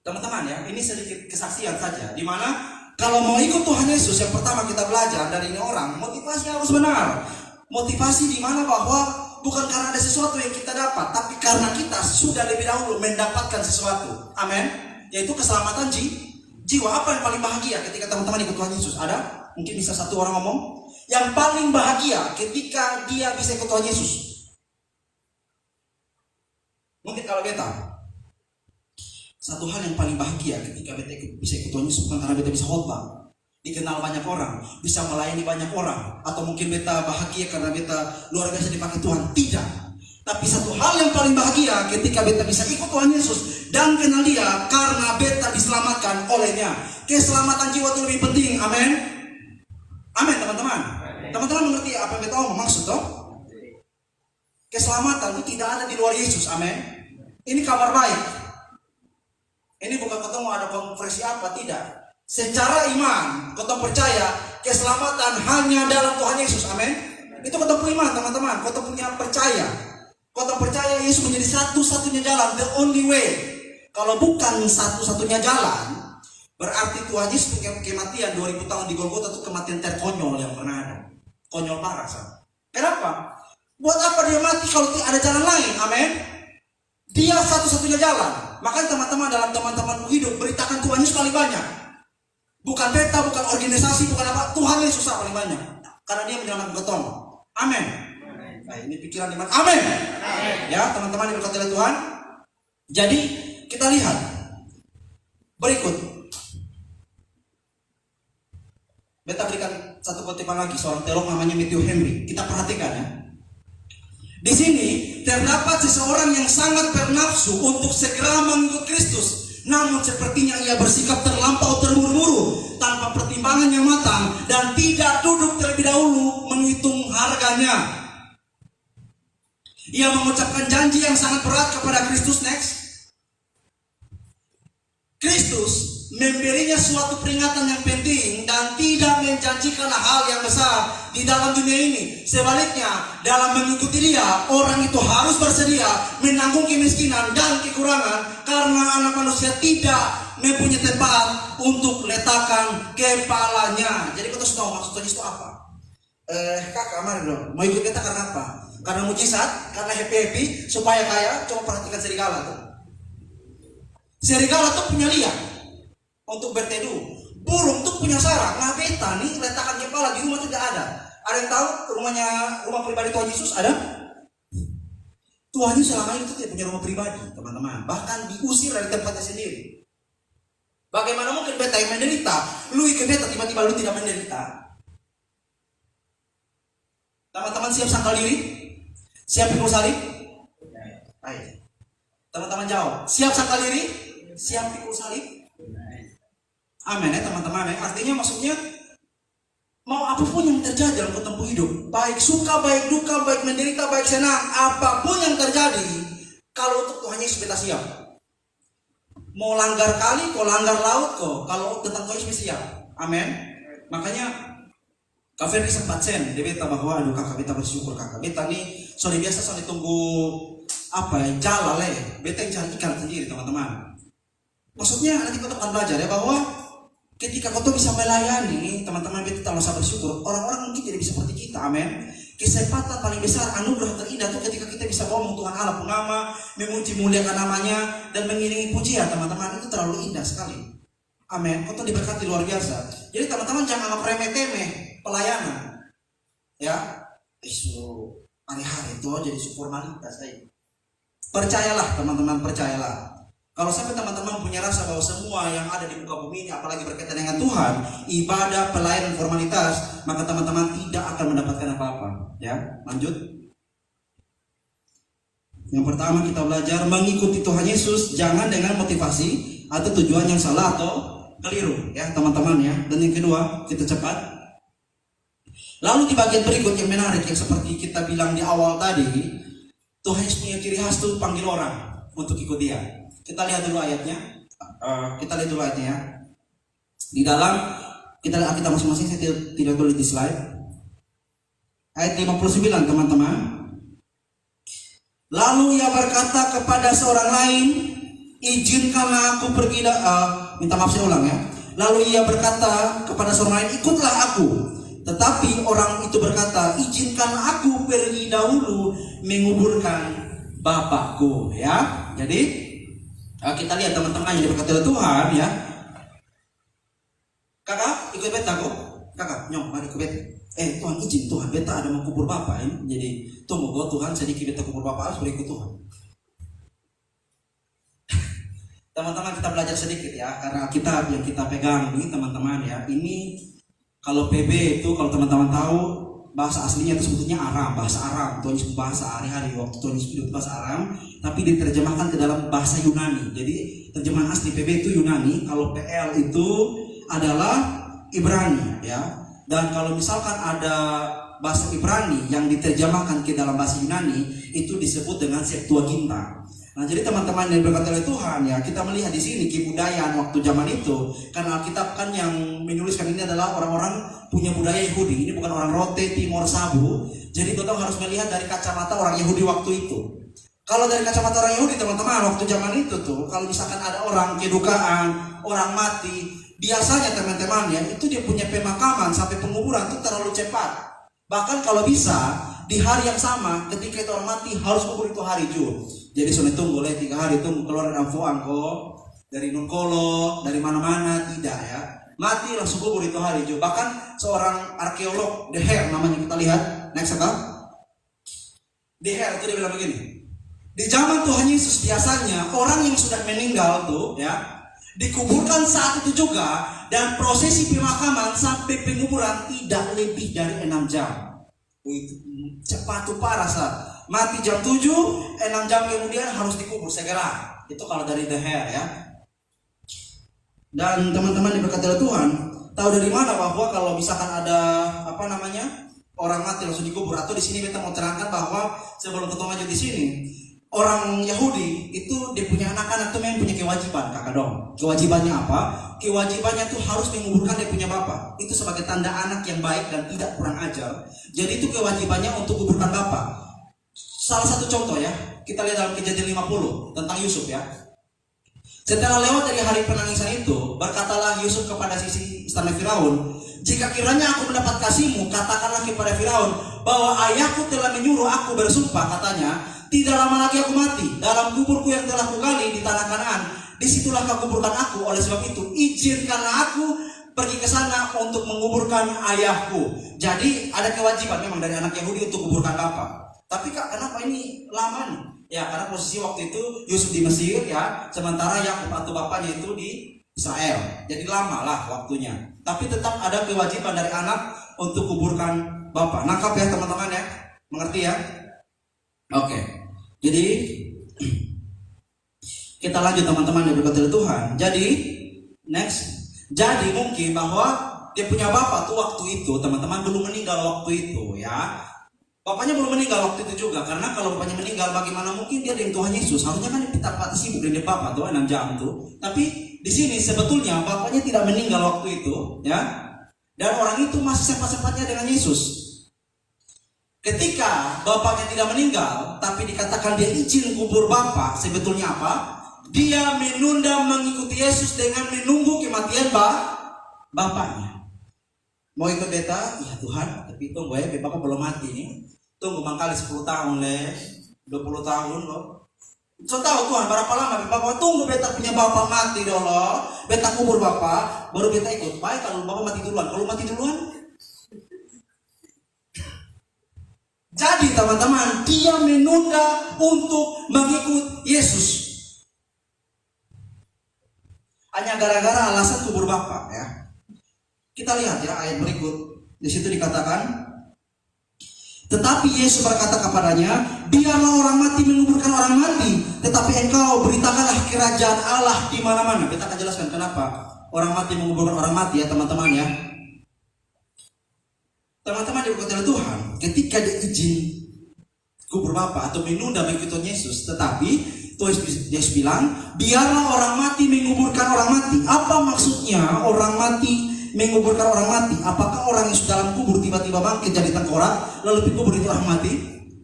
Teman-teman ya, ini sedikit kesaksian saja, di mana kalau mau ikut Tuhan Yesus, yang pertama kita belajar dari ini orang, motivasi harus benar. Motivasi di mana bahwa bukan karena ada sesuatu yang kita dapat, tapi karena kita sudah lebih dahulu mendapatkan sesuatu. Amin. Yaitu keselamatan jiwa. Apa yang paling bahagia ketika teman-teman ikut Tuhan Yesus? Ada? Mungkin bisa satu orang ngomong. Yang paling bahagia ketika dia bisa ikut Tuhan Yesus. Mungkin kalau beta, satu hal yang paling bahagia ketika beta bisa ikut Tuhan Yesus bukan karena beta bisa khotbah, dikenal banyak orang, bisa melayani banyak orang, atau mungkin beta bahagia karena beta luar biasa dipakai Tuhan. Tidak. Tapi satu hal yang paling bahagia ketika beta bisa ikut Tuhan Yesus dan kenal dia karena beta diselamatkan olehnya. Keselamatan jiwa itu lebih penting. Amin. Amin teman-teman. Teman-teman mengerti apa yang beta omong maksud toh? Keselamatan itu tidak ada di luar Yesus. Amin. Ini kabar baik. Ini bukan ketemu ada konferensi apa, tidak. Secara iman, kita percaya keselamatan hanya dalam Tuhan Yesus. Amin. Itu kita punya iman teman-teman. Kita punya percaya. Kita percaya Yesus menjadi satu-satunya jalan, the only way. Kalau bukan satu-satunya jalan, berarti Tuhan Yesus kematian 2000 tahun di Golgota itu kematian terkonyol yang pernah ada. Konyol parah. Kenapa? Buat apa dia mati kalau ada jalan lain? Amin. Dia satu-satunya jalan. Makanya teman-teman dalam teman-temanmu hidup beritakan Tuhan Yesus paling banyak. Bukan beta, bukan organisasi, bukan apa. Tuhan Yesus paling banyak. Karena dia menyelamatkan ketong. Amin. Nah, ini pikiran iman. Amin. Ya teman-teman yang berkata oleh Tuhan. Jadi kita lihat berikut. Beta berikan satu kutipan lagi seorang teolog namanya Matthew Henry. Kita perhatikan ya. Di sini terdapat seseorang yang sangat bernafsu untuk segera mengikut Kristus, namun sepertinya ia bersikap terlampau terburu-buru tanpa pertimbangan yang matang dan tidak duduk terlebih dahulu menghitung harganya. Ia mengucapkan janji yang sangat berat kepada Kristus. Next. Kristus memberinya suatu peringatan yang penting dan tidak menjanjikan hal yang besar di dalam dunia ini. Sebaliknya, dalam mengikuti Dia, orang itu harus bersedia menanggung kemiskinan dan kekurangan karena anak manusia tidak mempunyai tempat untuk letakkan kepalanya. Jadi kita sudah maksudnya itu apa? Kakak, mari dong. Mau ikut kita karena apa? Karena mujizat, karena happy supaya kaya. Coba perhatikan serigala tuh. Serigala tuh punya liang untuk berteduh. Burung tuh punya sarang. Nah beta nih letakkan kepala di rumah tidak ada. Ada yang tahu rumah pribadi Tuhan Yesus ada? Tuhan Yesus selama ini tuh tidak punya rumah pribadi, teman-teman. Bahkan diusir dari tempatnya sendiri. Bagaimana mungkin beta yang menderita, lu ikut beta tiba-tiba lu tidak menderita? Teman-teman siap sangkal diri? Siap pikul salib? Baik. Teman-teman jawab, siap sangkal diri? Siap pikul salib? Amin ya teman-teman ya. Artinya maksudnya mau apapun yang terjadi dalam tempuh hidup, baik suka, baik duka, baik menderita, baik senang, apapun yang terjadi, kalau untuk Tuhan Yesus kita siap. Mau langgar kali, kau langgar laut kok, kalau tentang Tuhan Yesus siap. Amin. Makanya Kak Ferdi sempat dia beta bahwa aduh kakak beta bersyukur kakak beta nih soalnya biasa soalnya tunggu apa ya jalan beta yang cari ikan sendiri teman-teman. Maksudnya nanti kita akan belajar ya bahwa ketika kau bisa melayani teman-teman beta kalau saya bersyukur orang-orang mungkin jadi bisa seperti kita. Amin. Kesempatan paling besar anugerah terindah itu ketika kita bisa ngomong Tuhan Allah pun nama, memuji muliakan namanya dan mengiringi pujian teman-teman itu terlalu indah sekali. Amin. Kau tuh diberkati luar biasa. Jadi teman-teman jangan anggap remeh-temeh pelayanan. Ya. Isu hari-hari itu jadi formalitas aja. Percayalah teman-teman, percayalah. Kalau sampai teman-teman punya rasa bahwa semua yang ada di muka bumi ini apalagi berkaitan dengan Tuhan, ibadah, pelayanan, formalitas, maka teman-teman tidak akan mendapatkan apa-apa. Ya, lanjut. Yang pertama kita belajar mengikuti Tuhan Yesus jangan dengan motivasi atau tujuan yang salah atau keliru, ya teman-teman ya. Dan yang kedua, kita cepat. Lalu di bagian berikut yang menarik yang seperti kita bilang di awal tadi, Tuhan Yesus punya ciri khas tuh panggil orang untuk ikut Dia. Kita lihat dulu ayatnya. Ya. Di dalam kita lihat kita masing-masing, saya tidak tulis di slide. Ayat 59 teman-teman. Lalu ia berkata kepada seorang lain, izinkanlah aku pergi. Minta maaf saya ulang ya. Lalu ia berkata kepada seorang lain, ikutlah aku. Tetapi orang itu berkata, izinkanlah aku pergi dahulu menguburkan bapakku. Ya, jadi kita lihat teman-teman yang diberkati oleh Tuhan ya. Kakak ikut beta kok. Kakak nyong mari ikut beta. Tuhan izin Tuhan beta ada mau kubur bapak ini. Jadi tunggu gua Tuhan sedikit beta kubur bapak harus berikut Tuhan. Teman-teman kita belajar sedikit ya, karena kitab yang kita pegang ini teman-teman ya. Ini kalau PB itu kalau teman-teman tahu bahasa aslinya itu sebetulnya Aram, bahasa Aram. Tuhan Yesus bahasa hari-hari waktu Tuhan Yesus hidup bahasa Aram, tapi diterjemahkan ke dalam bahasa Yunani. Jadi terjemahan asli PB itu Yunani, kalau PL itu adalah Ibrani ya. Dan kalau misalkan ada bahasa Ibrani yang diterjemahkan ke dalam bahasa Yunani itu disebut dengan Septuaginta. Nah, jadi teman-teman yang berkata oleh Tuhan ya, kita melihat di sini kebudayaan waktu zaman itu, karena Alkitab kan yang menuliskan ini adalah orang-orang punya budaya Yahudi. Ini bukan orang Rote, Timor, Sabu. Jadi kita harus melihat dari kacamata orang Yahudi waktu itu. Kalau dari kacamata orang Yahudi teman-teman waktu zaman itu tuh, kalau misalkan ada orang kedukaan, orang mati, biasanya teman-teman ya, itu dia punya pemakaman sampai penguburan itu terlalu cepat. Bahkan kalau bisa di hari yang sama ketika itu orang mati harus kubur itu hari Jumat. Jadi soalnya tunggu 3 hari tunggu keluar angko dari Nungkolo, dari mana-mana tidak ya. Mati langsung kubur itu hari Jumat. Bahkan seorang arkeolog De Heer namanya kita lihat, next apa? De Heer itu dia bilang begini. Di zaman Tuhan Yesus biasanya orang yang sudah meninggal tuh ya dikuburkan saat itu juga, dan prosesi pemakaman sampai penguburan tidak lebih dari 6 jam. Itu cepat tuh parah saat mati jam 7, 6 jam kemudian harus dikubur segera. Itu kalau dari The Hair ya. Dan teman-teman diberkati oleh Tuhan, tahu dari mana bahwa kalau misalkan ada orang mati langsung dikubur? Atau di sini kita mau terangkan bahwa sebelum ketemu lanjut di sini, orang Yahudi itu dia punya anak-anak tuh memang punya kewajiban, kakak dong. Kewajibannya apa? Kewajibannya tuh harus menguburkan dia punya bapak. Itu sebagai tanda anak yang baik dan tidak kurang ajar. Jadi itu kewajibannya untuk kuburkan bapak. Salah satu contoh ya, kita lihat dalam Kejadian 50 tentang Yusuf ya. Setelah lewat dari hari penangisan itu, berkatalah Yusuf kepada sisi istana Firaun, jika kiranya aku mendapat kasihmu, katakanlah kepada Firaun bahwa ayahku telah menyuruh aku bersumpah, katanya, tidak lama lagi aku mati. Dalam kuburku yang telah kugali di tanah Kanaan, disitulah kau kuburkan aku. Oleh sebab itu, izinkanlah aku pergi ke sana untuk menguburkan ayahku. Jadi ada kewajiban memang dari anak Yahudi untuk kuburkan bapak. Tapi kak, kenapa ini lama nih? Ya karena posisi waktu itu Yusuf di Mesir ya, sementara Yakub atau bapaknya itu di Israel. Jadi lama lah waktunya. Tapi tetap ada kewajiban dari anak untuk kuburkan bapak. Nangkap ya teman-teman ya? Mengerti ya? Oke. Jadi kita lanjut teman-teman yang berkata Tuhan. Jadi next. Jadi mungkin bahwa dia punya bapak tuh waktu itu teman-teman belum meninggal waktu itu ya. Bapaknya belum meninggal waktu itu juga, karena kalau bapaknya meninggal bagaimana mungkin dia dengan Tuhan Yesus. Harusnya kan kita pasti sibuk dengan bapak tuh 6 jam tuh. Tapi di sini sebetulnya bapaknya tidak meninggal waktu itu ya. Dan orang itu masih sempat-sempatnya dengan Yesus. Ketika bapaknya tidak meninggal, tapi dikatakan dia izin kubur bapak, sebetulnya apa? Dia menunda mengikuti Yesus dengan menunggu kematian bapaknya. Mau ikut beta? Ya Tuhan, tapi tunggu ya, bapak belum mati nih. Tunggu mangkali 10 tahun 20 tahun loh. So tahu Tuhan berapa lama bapak tunggu beta punya bapak mati dulu, beta kubur bapak, baru beta ikut. Baik kalau bapak mati duluan, kalau mati duluan. Jadi teman-teman, dia menunda untuk mengikut Yesus. Hanya gara-gara alasan kubur bapak ya. Kita lihat ya ayat berikut. Di situ dikatakan, tetapi Yesus berkata kepadanya, biarlah orang mati menguburkan orang mati, tetapi engkau beritakanlah kerajaan Allah di mana-mana. Kita akan jelaskan kenapa orang mati menguburkan orang mati ya teman-teman ya. Teman-teman diberkati Tuhan, ketika dia izin kubur bapak atau menunda mengikuti Yesus, tetapi Tuhan Yesus bilang, biarlah orang mati menguburkan orang mati. Apa maksudnya orang mati menguburkan orang mati? Apakah orang yang sudah dalam kubur tiba-tiba bangkit jadi tengkorak lalu dikubur itu orang mati?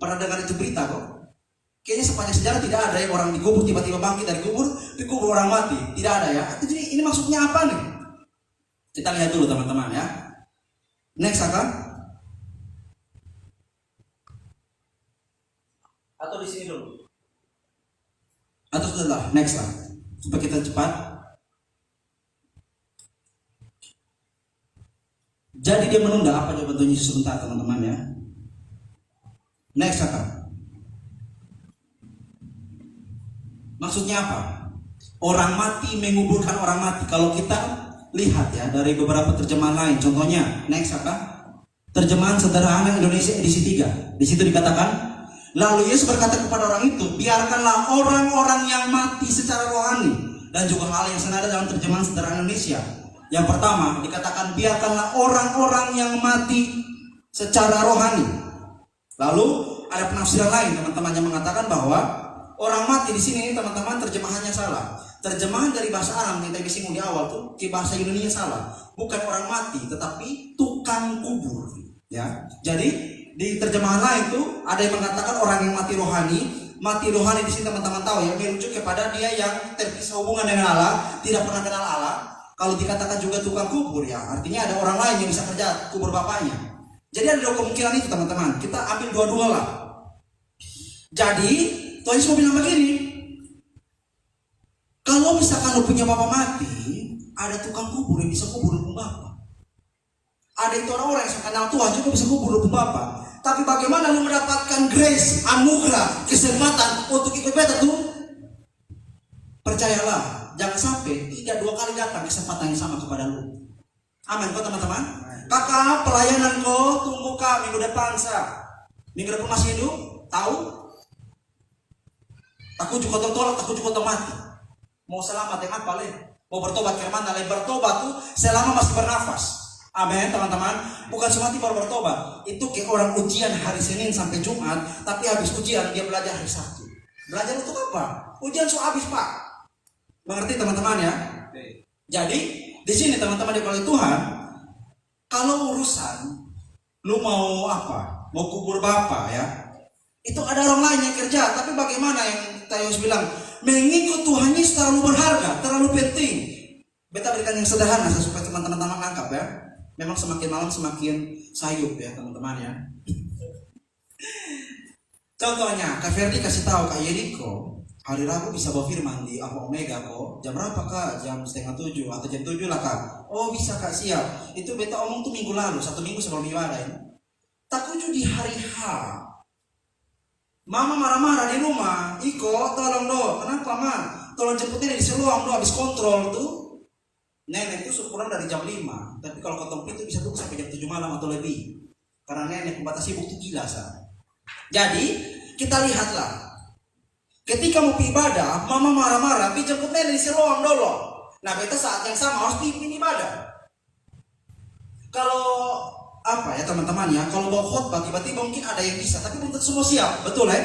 Pernah dengar itu berita kok? Kayaknya sepanjang sejarah tidak ada yang orang dikubur tiba-tiba bangkit dari kubur, dikubur orang mati. Tidak ada ya. Jadi ini maksudnya apa nih? Kita lihat dulu teman-teman ya. Next akan. Atau di sini dulu. Atau setelah next lah. Supaya kita cepat. Jadi dia menunda apa jawaban Tuhan Yesus sebentar teman-teman ya. Next akan. Maksudnya apa? Orang mati menguburkan orang mati. Kalau kita lihat ya dari beberapa terjemahan lain, contohnya next akan. Terjemahan sederhana Indonesia edisi 3. Di situ dikatakan, lalu Yesus berkata kepada orang itu, biarkanlah orang-orang yang mati secara rohani. Dan juga hal yang senada dalam terjemahan sederhana Indonesia. Yang pertama dikatakan biarkanlah orang-orang yang mati secara rohani. Lalu ada penafsiran lain teman-teman yang mengatakan bahwa orang mati di sini teman-teman terjemahannya salah. Terjemahan dari bahasa Arab yang tadi singgung di awal tuh ke bahasa Indonesia salah. Bukan orang mati tetapi tukang kubur. Ya, jadi di terjemahan lain tuh ada yang mengatakan orang yang mati rohani. Mati rohani di sini teman-teman tahu ya, merujuk kepada dia yang terpisah hubungan dengan Allah, tidak pernah kenal Allah. Kalau dikatakan juga tukang kubur ya, artinya ada orang lain yang bisa kerja kubur bapaknya. Jadi ada dua kemungkinan itu teman-teman. Kita ambil dua-dua lah. Jadi Tuhan Yesus mau bilang begini, kalau misalkan lu punya bapak mati, ada tukang kubur yang bisa kubur lu bapak. Ada itu orang-orang yang kenal Tuhan juga bisa kubur lu bapak. Tapi bagaimana lu mendapatkan grace, anugerah, kesempatan untuk ikut beta tuh? Percayalah. Jangan sampai 3-2 kali datang kesempatan yang sama kepada lu. Amin kok teman-teman. Kakak pelayanan kok tunggu kak minggu depan sah. Minggu depan masih hidup? Tahu? Aku juga tolak, aku juga mati. Mau selamat yang apa leh? Mau bertobat ke mana? Lain bertobat tuh selama masih bernafas. Amin teman-teman. Bukan cuma baru bertobat. Itu kayak orang ujian hari Senin sampai Jumat, tapi habis ujian dia belajar hari Sabtu. Belajar untuk apa? Ujian habis Pak. Mengerti teman-teman ya? Jadi di sini teman-teman dipanggil Tuhan. Kalau urusan lu mau apa? Mau kubur bapak ya? Itu ada orang lain yang kerja. Tapi bagaimana yang Tayus bilang? Mengikut Tuhan Yesus terlalu berharga, terlalu penting. Beta berikan yang sederhana supaya teman-teman menangkap ya. Memang semakin malam semakin sayup ya teman-teman ya. Contohnya, Kak Ferdi kasih tahu Kak Yeriko, hari Rabu bisa bawa firman di Alpha Omega kok. Jam berapa Kak? Jam 6:30 atau jam 7 lah Kak. Oh bisa Kak, siap. Itu beta omong tuh minggu lalu, 1 minggu sebelum ibadah ini. Tak tuju di hari H. Mama marah-marah di rumah. Iko, tolong do. Kenapa Ma? Tolong jemputnya di Siloam do, habis kontrol tuh. Nenek itu suruh pulang dari jam 5. Tapi kalau ketemu itu bisa tunggu sampai jam 7 malam atau lebih. Karena nenek pembatas sibuk itu gila sah. Jadi kita lihatlah. Ketika mau ibadah, mama marah-marah, pi jemput nenek di Siloam dulu. Nah beta saat yang sama harus pi ibadah. Kalau apa ya teman-teman ya, kalau bawa khotbah tiba-tiba mungkin ada yang bisa, tapi belum tentu semua siap, betul ya?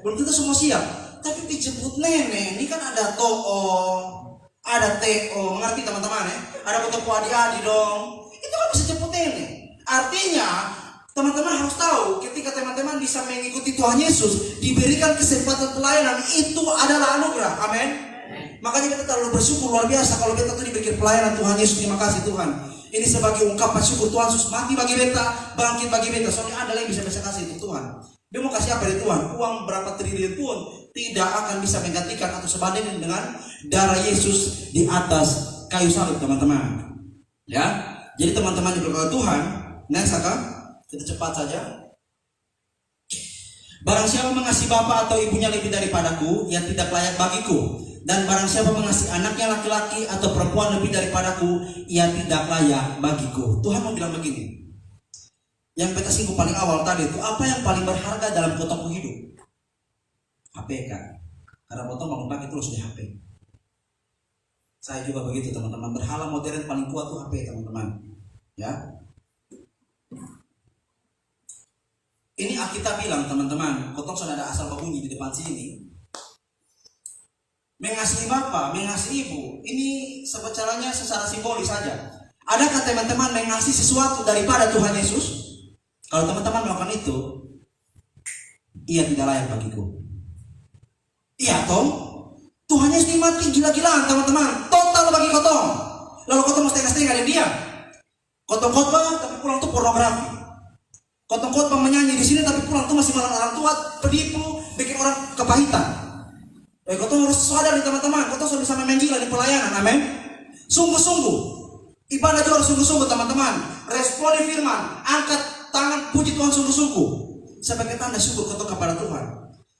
Belum tentu semua siap. Tapi pi jemput nenek, ini kan ada ada TO, mengerti teman-teman ya? Ada foto adik-adik dong. Itu kan bisa jemput nenek. Artinya teman-teman harus tahu ketika teman-teman bisa mengikuti Tuhan Yesus, diberikan kesempatan pelayanan, itu adalah anugerah. Amin. Makanya kita terlalu bersyukur luar biasa kalau kita tuh diberikan pelayanan Tuhan Yesus. Terima kasih Tuhan. Ini sebagai ungkapan syukur Tuhan Yesus mati bagi beta, bangkit bagi beta. Soalnya ada yang bisa kasih itu Tuhan. Dia mau kasih apa dari Tuhan? Uang berapa triliun pun tidak akan bisa menggantikan atau sebanding dengan darah Yesus di atas kayu salib teman-teman. Ya, jadi teman-teman diberkati Tuhan. Next akan kita cepat saja. Barang siapa mengasihi bapak atau ibunya lebih daripadaku, ia tidak layak bagiku. Dan barang siapa mengasihi anaknya laki-laki atau perempuan lebih daripadaku, ia tidak layak bagiku. Tuhan mau bilang begini. Yang beta singgung paling awal tadi itu, apa yang paling berharga dalam potongmu hidup? HP kan? Karena potong bangun pagi terus di HP. Saya juga begitu teman-teman. Berhala modern paling kuat tuh HP teman-teman. Ya. Ini Alkitab bilang teman-teman, potong sudah ada asal bunyi di depan sini. Mengasihi bapak, mengasihi ibu, ini sebenarnya secara simbolis saja. Adakah teman-teman mengasihi sesuatu daripada Tuhan Yesus? Kalau teman-teman melakukan itu, ia tidak layak bagiku. Iya toh? Tuhan Yesus dimati gila-gilaan teman-teman, total bagi kotong. Lalu kotong mesti setengah dari dia. Kotong khotbah tapi pulang tuh pornografi. Kotong khotbah menyanyi di sini tapi pulang tuh masih malah orang tua, penipu, bikin orang kepahitan. Kotong harus sadar nih teman-teman, kotong sudah bisa main gila di pelayanan, amin. Sungguh-sungguh, ibadah juga harus sungguh-sungguh teman-teman. Responi firman, angkat tangan puji Tuhan sungguh-sungguh sebagai tanda syukur kotong kepada Tuhan.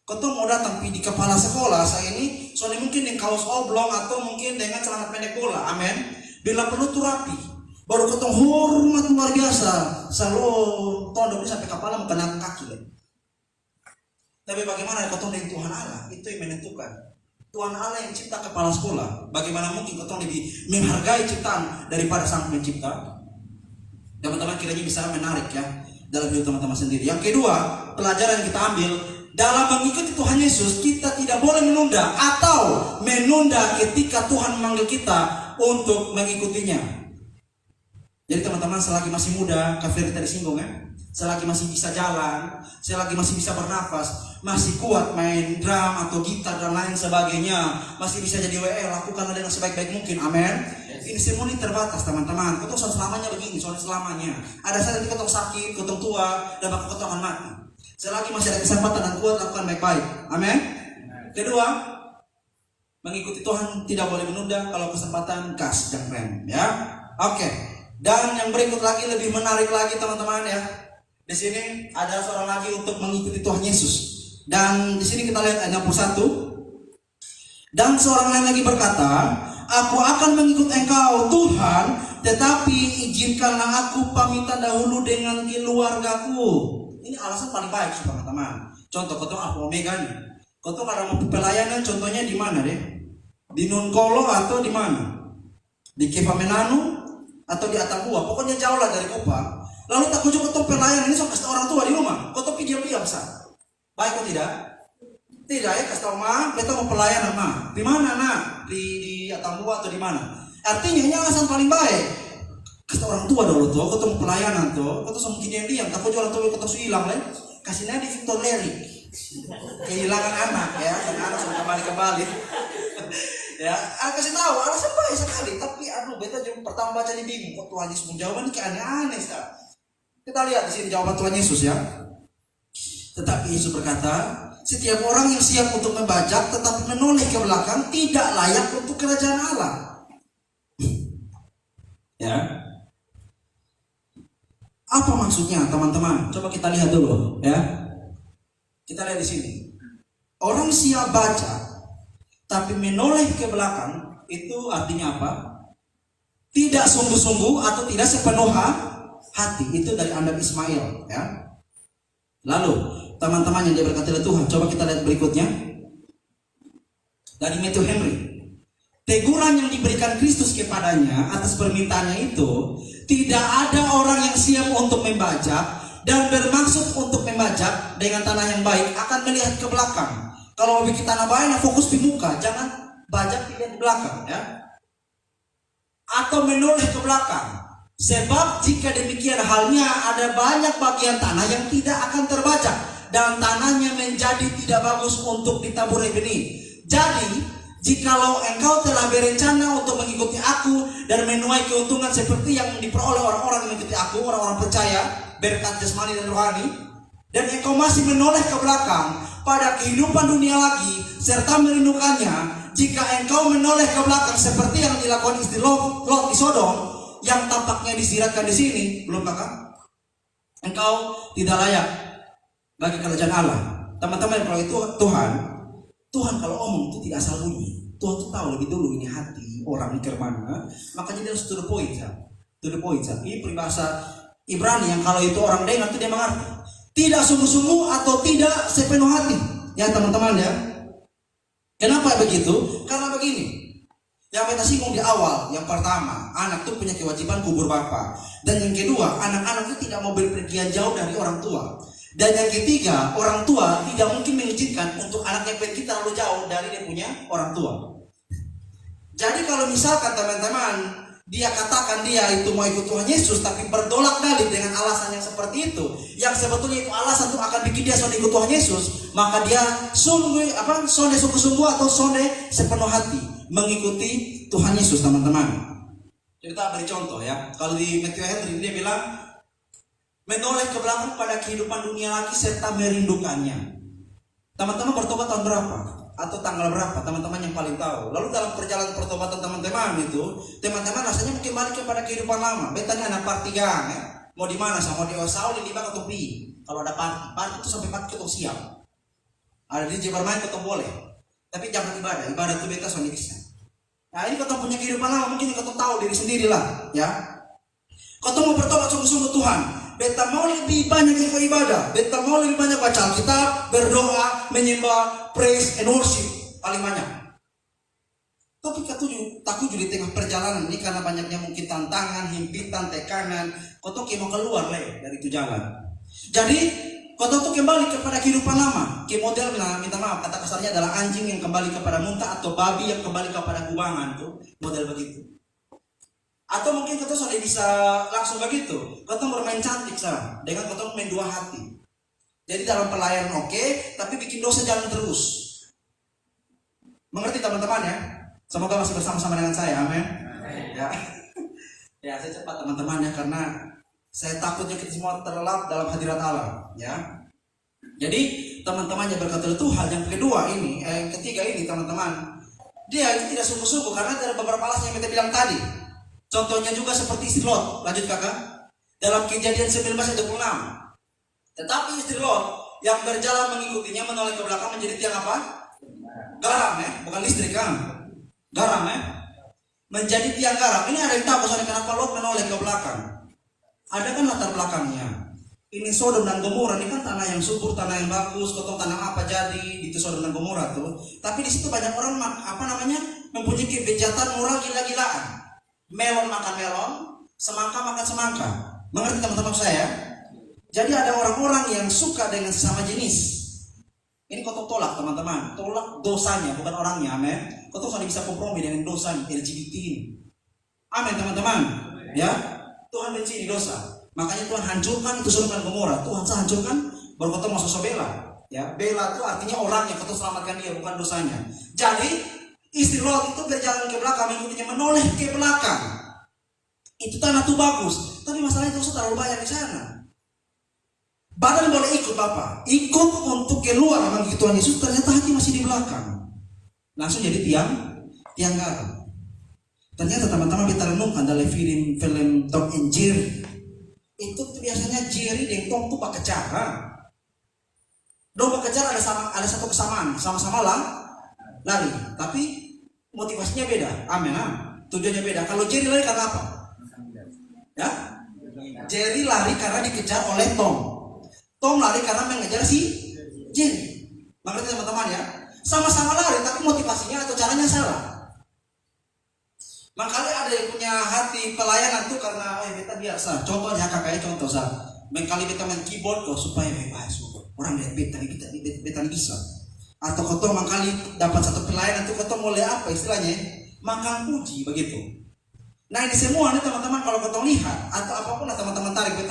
Kotong mau datang di kepala sekolah saya ini, soalnya mungkin dengan kaos oblong atau mungkin dengan celana pendek bola, amin. Bila perlu tuh rapi, baru kotong hormat luar biasa, selalu tondok sampai kepala mengena kaki. Tapi bagaimana kotong dengan Tuhan Allah, itu yang menentukan. Tuhan Allah yang cipta kepala sekolah, bagaimana mungkin kotong lebih menghargai ciptaan daripada sang pencipta? Teman-teman kiranya bisa menarik ya dalam hidup teman-teman sendiri. Yang kedua, pelajaran yang kita ambil dalam mengikuti Tuhan Yesus, kita tidak boleh menunda atau menunda ketika Tuhan memanggil kita untuk mengikutinya. Jadi teman-teman selagi masih muda, Kak Ferry tadi singgung ya, selagi masih bisa jalan, selagi masih bisa bernafas, masih kuat main drum atau gitar dan lain sebagainya, masih bisa jadi WL, lakukanlah dengan sebaik-baik mungkin, amin. Ini semua ini terbatas teman-teman. Kotong selamanya begini, soalnya selamanya. Ada saat nanti kotong sakit, kotong tua, dan bakal kotong akan mati. Selagi masih ada kesempatan dan kuat, lakukan baik-baik. Amin. Kedua, mengikuti Tuhan tidak boleh menunda. Kalau kesempatan, gas dan rem. Ya, oke. Dan yang berikut lagi lebih menarik lagi teman-teman ya. Di sini ada seorang lagi untuk mengikuti Tuhan Yesus. Dan di sini kita lihat ayat 61. Dan seorang lain lagi berkata, aku akan mengikut engkau Tuhan, tetapi izinkanlah aku pamitan dahulu dengan keluargaku. Ini alasan paling baik teman-teman. Contoh kotong Alpha Omega nih. Kotong ada mau pelayanan contohnya di mana deh? Di Nonkolo atau di mana? di Kefamenanu atau di Atambua, pokoknya jauh lah dari Kupang. Lalu tak kunjung ketemu pelayan ini, so kasih orang tua di rumah, kau tapi diam-diam sah. Baik kok tidak? Tidak ya, kasih tahu mah, kita mau pelayan mah. Di mana nak? Di Atambua atau di mana? Artinya ini alasan paling baik. Kasih orang tua dulu tuh, kau ketemu pelayanan tuh, kau tuh sama diam-diam, tak kunjung orang tua kau tuh hilang lah. Kasihnya di Victor Lerik, kehilangan anak ya, dan anak sudah kembali. Ya, kasih tahu alasan baik sekali, tapi aduh beta jam pertama baca di bingung, kok Tuhan Yesus menjawab ini kayak aneh-aneh sah. Kita lihat di sini jawaban Tuhan Yesus ya. Tetapi Yesus berkata, setiap orang yang siap untuk membajak tetapi menoleh ke belakang tidak layak untuk kerajaan Allah. Ya. Apa maksudnya teman-teman? Coba kita lihat dulu ya. Kita lihat di sini. Orang siap baca tapi menoleh ke belakang itu artinya apa? Tidak sungguh-sungguh atau tidak sepenuh hati. Itu dari Andap Ismail ya. Lalu teman-teman yang diberkati oleh Tuhan, coba kita lihat berikutnya dari Matthew Henry. Teguran yang diberikan Kristus kepadanya atas permintaannya itu, tidak ada orang yang siap untuk membajak dan bermaksud untuk membajak dengan tanah yang baik akan melihat ke belakang. Kalau mau bikin tanah baik, fokus di muka, jangan bajak dilihat di belakang ya. Atau menoleh ke belakang. Sebab jika demikian halnya, ada banyak bagian tanah yang tidak akan terbajak dan tanahnya menjadi tidak bagus untuk ditaburi benih. Jadi, jikalau engkau telah berencana untuk mengikuti aku dan menuai keuntungan seperti yang diperoleh orang-orang yang mengikuti aku, orang-orang percaya, berkat jasmani dan rohani, dan engkau masih menoleh ke belakang pada kehidupan dunia lagi serta merindukannya, jika engkau menoleh ke belakang seperti yang dilakukan istri Lot di Sodom, yang tampaknya disiratkan di sini, belum kakak? Engkau tidak layak bagi kerajaan Allah. Teman-teman, kalau itu Tuhan kalau omong itu tidak asal bunyi. Tuhan tuh tahu lebih dulu ini hati orang ini ke mana. Makanya dia harus to the point. Ini peribahasa Ibrani yang kalau itu orang dengar itu dia mengerti. Tidak sungguh-sungguh atau tidak sepenuh hati. Ya teman-teman ya. Kenapa begitu? Karena begini. Yang kita singgung di awal, yang pertama, anak itu punya kewajiban kubur bapa. Dan yang kedua, anak-anak itu tidak mau berpergian jauh dari orang tua. Dan yang ketiga, orang tua tidak mungkin mengizinkan untuk anaknya pergi terlalu jauh dari dia punya orang tua. Jadi kalau misalkan teman-teman, dia katakan dia itu mau ikut Tuhan Yesus, tapi berdolak balik dengan alasan yang seperti itu, yang sebetulnya itu alasan untuk akan bikin dia sonde ikut Tuhan Yesus, maka dia sonde sungguh-sungguh atau sonde sepenuh hati mengikuti Tuhan Yesus, teman-teman. Kita beri contoh ya. Kalau di Matthew Henry dia bilang menoleh ke belakang pada kehidupan dunia lagi serta merindukannya. Teman-teman bertobat tahun berapa? Atau tanggal berapa? Teman-teman yang paling tahu. Lalu dalam perjalanan pertobatan teman-teman itu, teman-teman rasanya mungkin balik kepada kehidupan lama. Betanya anak party gang ya. Mau di mana? Mau di Osau, di Libang atau Pi? Kalau ada party itu sampai party kita siap. Ada di Jebar main kita boleh. Tapi jangan ibadah itu beta soalnya bisa. Nah ini kau punya kehidupan lama, mungkin kau tahu diri sendiri lah, ya. Kau mau bertobat sungguh-sungguh Tuhan. Beta mau lebih banyak ikut ibadah. Beta mau lebih banyak baca Alkitab, berdoa, menyembah, praise and worship paling banyak. Tapi takut di tengah perjalanan ini karena banyaknya mungkin tantangan, himpitan, tekanan. Kau mau keluar dari itu jalan. Jadi kau tuh kembali kepada kehidupan lama. Ke model, minta maaf, kata kasarnya adalah anjing yang kembali kepada muntah atau babi yang kembali kepada kubangan tuh, model begitu. Atau mungkin kau sudah bisa langsung begitu. Kau bermain cantik sah, dengan kau main dua hati. Jadi dalam pelayanan oke, tapi bikin dosa jalan terus. Mengerti teman-teman ya? Semoga masih bersama-sama dengan saya, amin. Ya, ya saya cepat teman-teman ya, karena saya takutnya kita semua terlelap dalam hadirat Allah, ya. Jadi teman-teman yang berkata Tuhan, yang kedua ini, yang ketiga ini teman-teman, dia ini tidak sungguh-sungguh karena ada beberapa alasan yang kita bilang tadi. Contohnya juga seperti istri Lot, lanjut kakak, dalam Kejadian 19:26. Tetapi istri Lot yang berjalan mengikutinya menoleh ke belakang menjadi tiang apa? Garam ya, bukan listrik kan? Garam ya, menjadi tiang garam. Ini ada yang tahu soalnya kenapa Lot menoleh ke belakang. Ada kan latar belakangnya. Ini Sodom dan Gomora ini kan tanah yang subur, tanah yang bagus, kotong tanah apa jadi di Sodom dan Gomora tuh. Tapi di situ banyak orang mempunyai kebejatan moral gila-gilaan. melon makan melon, semangka makan semangka. Mengerti teman-teman saya? Jadi ada orang-orang yang suka dengan sesama jenis. Ini kau tolak teman-teman, tolak dosanya bukan orangnya, amin. Kau tuh bisa kompromi dengan dosa LGBT ini, amin teman-teman. Ya, Tuhan benci ini dosa, makanya Tuhan hancurkan itu Sodom dan Gomora. Tuhan hancurkan, baru kau masuk bela. Ya, bela itu artinya orangnya, kau selamatkan dia bukan dosanya. Jadi istri Lot itu berjalan ke belakang, mengikutinya menoleh ke belakang. Itu tanah tuh bagus, tapi masalahnya dosa terlalu banyak di sana. Badan boleh ikut Bapak, ikut untuk keluar mengikuti Tuhan Yesus, ternyata hati masih di belakang. Langsung jadi tiang garam. Ternyata teman-teman kita renungkan dalam film Tom and Jerry. Itu biasanya Jerry dan Tom tuh pakai cara. Dong pakai cara ada satu kesamaan, sama-sama lari, tapi motivasinya beda. Amin. Tujuannya beda. Kalau Jerry lari karena apa? Ya? Jerry lari karena dikejar oleh Tom. Tom lari karena mengejar si Jerry. Makanya teman-teman ya, sama-sama lari tapi motivasinya atau caranya salah. Makanya ada yang punya hati pelayanan tuh karena kita biasa. Contoh aja kakaknya contoh sah. Mengkali kita main keyboard kok supaya bebas. Orang lihat beta bisa. Atau kau mengkali dapat satu pelayanan tuh kau mulai apa istilahnya? Makan puji begitu. Nah ini semua nih teman-teman kalau kau lihat atau apapun lah teman-teman tarik kita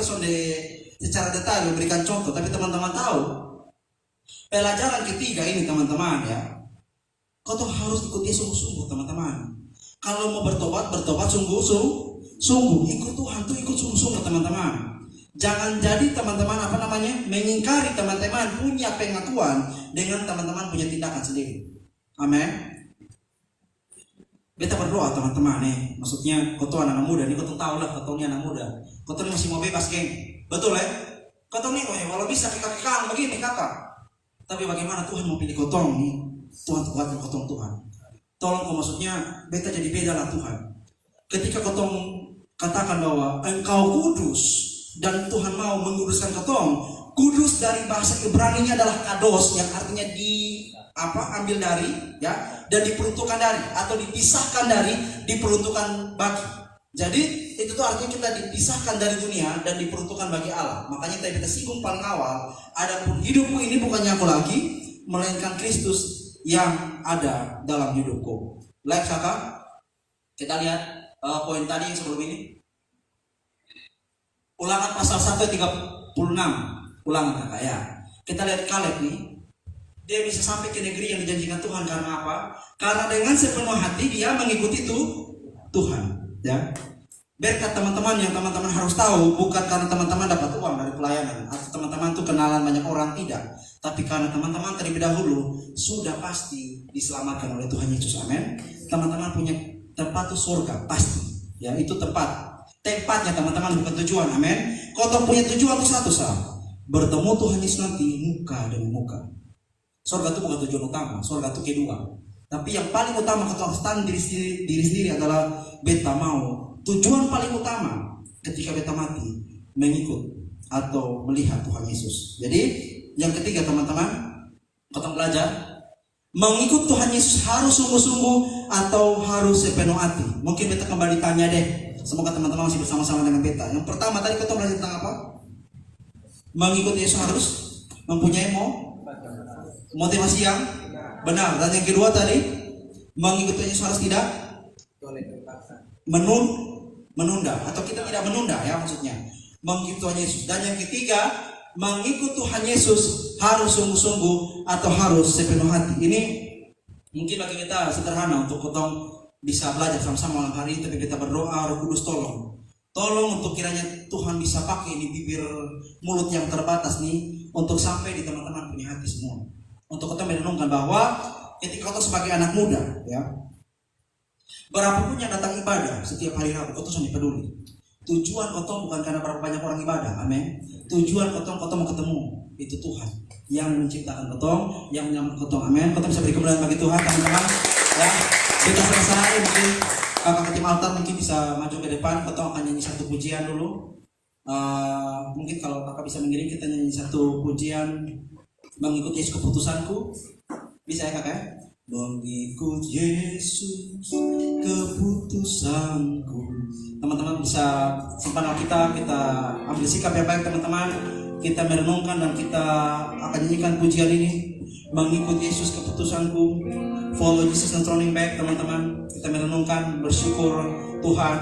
secara detail memberikan contoh, tapi teman-teman tahu pelajaran ketiga ini teman-teman ya, kau tuh harus ikuti sungguh-sungguh teman-teman. Kalau mau bertobat sungguh-sungguh, ikut Tuhan tuh ikut sungguh-sungguh teman-teman. Jangan jadi teman-teman mengingkari teman-teman punya pengakuan dengan teman-teman punya tindakan sendiri. Amin. Beta berdoa teman-teman maksudnya kau tuh anak muda nih, kau tuh tahu lah kau tuh anak muda, kau tuh masih mau bebas geng. Betul ya? Kotong nih, walau bisa kita begini kakak. Tapi bagaimana Tuhan mau pilih kotong nih? Tuhan kuatkan kotong Tuhan. Tolong kau maksudnya beta jadi beda lah Tuhan. Ketika kotong katakan bahwa engkau kudus dan Tuhan mau menguduskan kotong. Kudus dari bahasa Ibrani-nya adalah kados yang artinya ambil dari ya dan diperuntukkan dari atau dipisahkan dari diperuntukkan bagi. Jadi itu tuh artinya kita dipisahkan dari dunia dan diperuntukkan bagi Allah. Makanya tadi kita singgung paling awal, adapun hidupku ini bukannya aku lagi, melainkan Kristus yang ada dalam hidupku. Like kakak, kita lihat poin tadi yang sebelum ini. Ulangan pasal 1 ayat 36. Ulangan kakak ya. Kita lihat Kaleb nih. Dia bisa sampai ke negeri yang dijanjikan Tuhan karena apa? Karena dengan sepenuh hati dia mengikuti Tuhan. Ya, berkat teman-teman yang teman-teman harus tahu bukan karena teman-teman dapat uang dari pelayanan atau teman-teman tuh kenalan banyak orang, tidak, tapi karena teman-teman terlebih dahulu sudah pasti diselamatkan oleh Tuhan Yesus. Amin. Teman-teman punya tempat tuh surga pasti. Ya, itu tempatnya teman-teman bukan tujuan. Amin. Kau punya tujuan tuh satu bertemu Tuhan Yesus nanti muka dengan muka. Surga itu bukan tujuan utama, surga itu kedua. Tapi yang paling utama kau harus tahu diri sendiri adalah beta mau tujuan paling utama ketika beta mati mengikut atau melihat Tuhan Yesus. Jadi yang ketiga teman-teman, kau belajar mengikut Tuhan Yesus harus sungguh-sungguh atau harus sepenuh hati. Mungkin beta kembali tanya deh. Semoga teman-teman masih bersama-sama dengan beta. Yang pertama tadi kau belajar tentang apa? Mengikut Yesus harus mempunyai motivasi yang benar. Dan yang kedua tadi, mengikuti Yesus harus tidak menunda atau kita tidak menunda ya maksudnya mengikuti Tuhan Yesus. Dan yang ketiga, mengikuti Tuhan Yesus harus sungguh-sungguh atau harus sepenuh hati. Ini mungkin bagi kita sederhana untuk kita bisa belajar sama-sama malam hari ini, tapi kita berdoa Roh Kudus tolong untuk kiranya Tuhan bisa pakai ini bibir mulut yang terbatas nih untuk sampai di teman-teman punya hati semua. Untuk kita merenungkan bahwa ketika kau sebagai anak muda, ya, berapapun yang datang ibadah setiap hari Rabu, kau sangat peduli. Tujuan kau bukan karena berapa banyak orang ibadah, amin. Tujuan kau mau ketemu itu Tuhan yang menciptakan kau, yang menyelamatkan kau, amin. Kau bisa beri kemuliaan bagi Tuhan, teman-teman. Ya, kita selesai mungkin kakak tim altar mungkin bisa maju ke depan. Kau akan nyanyi satu pujian dulu. Mungkin kalau kakak bisa mengiring kita nyanyi satu pujian. Mengikut Yesus keputusanku. Bisa ya kakak? Mengikut Yesus keputusanku. Teman-teman bisa simpan Alkitab, kita ambil sikap yang baik teman-teman. Kita merenungkan dan kita akan nyanyikan pujian ini. Mengikut Yesus keputusanku. Follow Jesus and turning back teman-teman. Kita merenungkan, bersyukur Tuhan.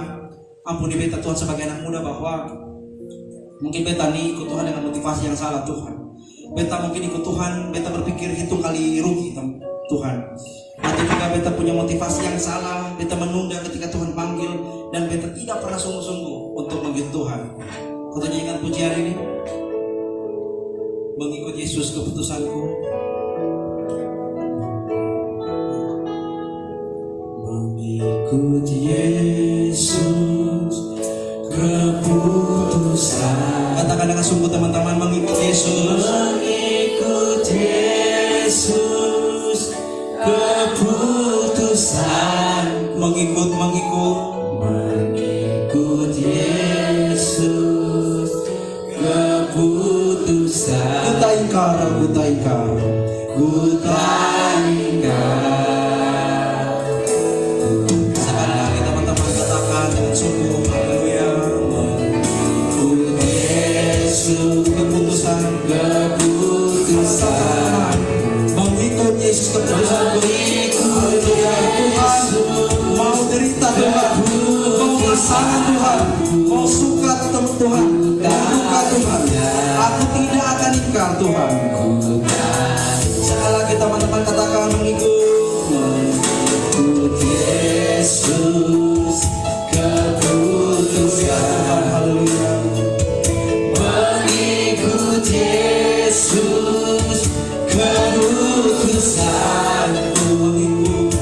Ampuni beta Tuhan sebagai anak muda bahwa mungkin beta nih ikut Tuhan dengan motivasi yang salah Tuhan. Beta mungkin ikut Tuhan, beta berpikir hitung kali rugi Tuhan. Atau juga beta punya motivasi yang salah, beta menunda ketika Tuhan panggil, dan beta tidak pernah sungguh-sungguh untuk mengikut Tuhan. Kau nyanyikan pujian ini. Mengikut Yesus keputusanku. Mengikut Yesus keputusan. Katakan dengan sungguh teman-teman, mengikut Yesus. Mengikut Yesus keputusan. Mengikut Yesus keputusan. Kuta ingkar. Sekali lagi teman-teman katakan dengan sungguh, haleluya. Mengikut Yesus keputusan. Mengikut Yesus keputusan. Haleluya. Tuhan mau derita Tuhan, mau pasangan Tuhan, mau suka ketemu Tuhan, mau duka Tuhan. Aku tidak akan ingkar Tuhan. Sekali lagi teman-teman katakan mengikut Yesus keputusan. Haleluya. Mengikut Yesus keputusan. Mengikut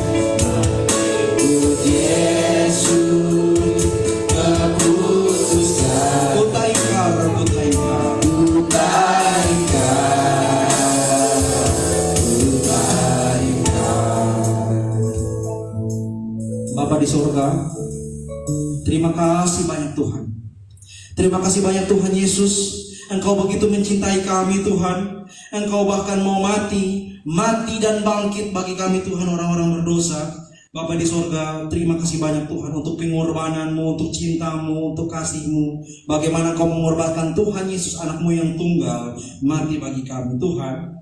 Yesus keputusan. Kuta ingkar. Bapa di surga, terima kasih banyak Tuhan. Terima kasih banyak Tuhan Yesus. Engkau begitu mencintai kami Tuhan. Engkau bahkan mau mati dan bangkit bagi kami Tuhan, orang-orang berdosa. Bapa di surga, terima kasih banyak Tuhan untuk pengorbananmu, untuk cintamu, untuk kasihmu. Bagaimana Kau mengorbankan Tuhan Yesus, anakmu yang tunggal, mati bagi kami Tuhan.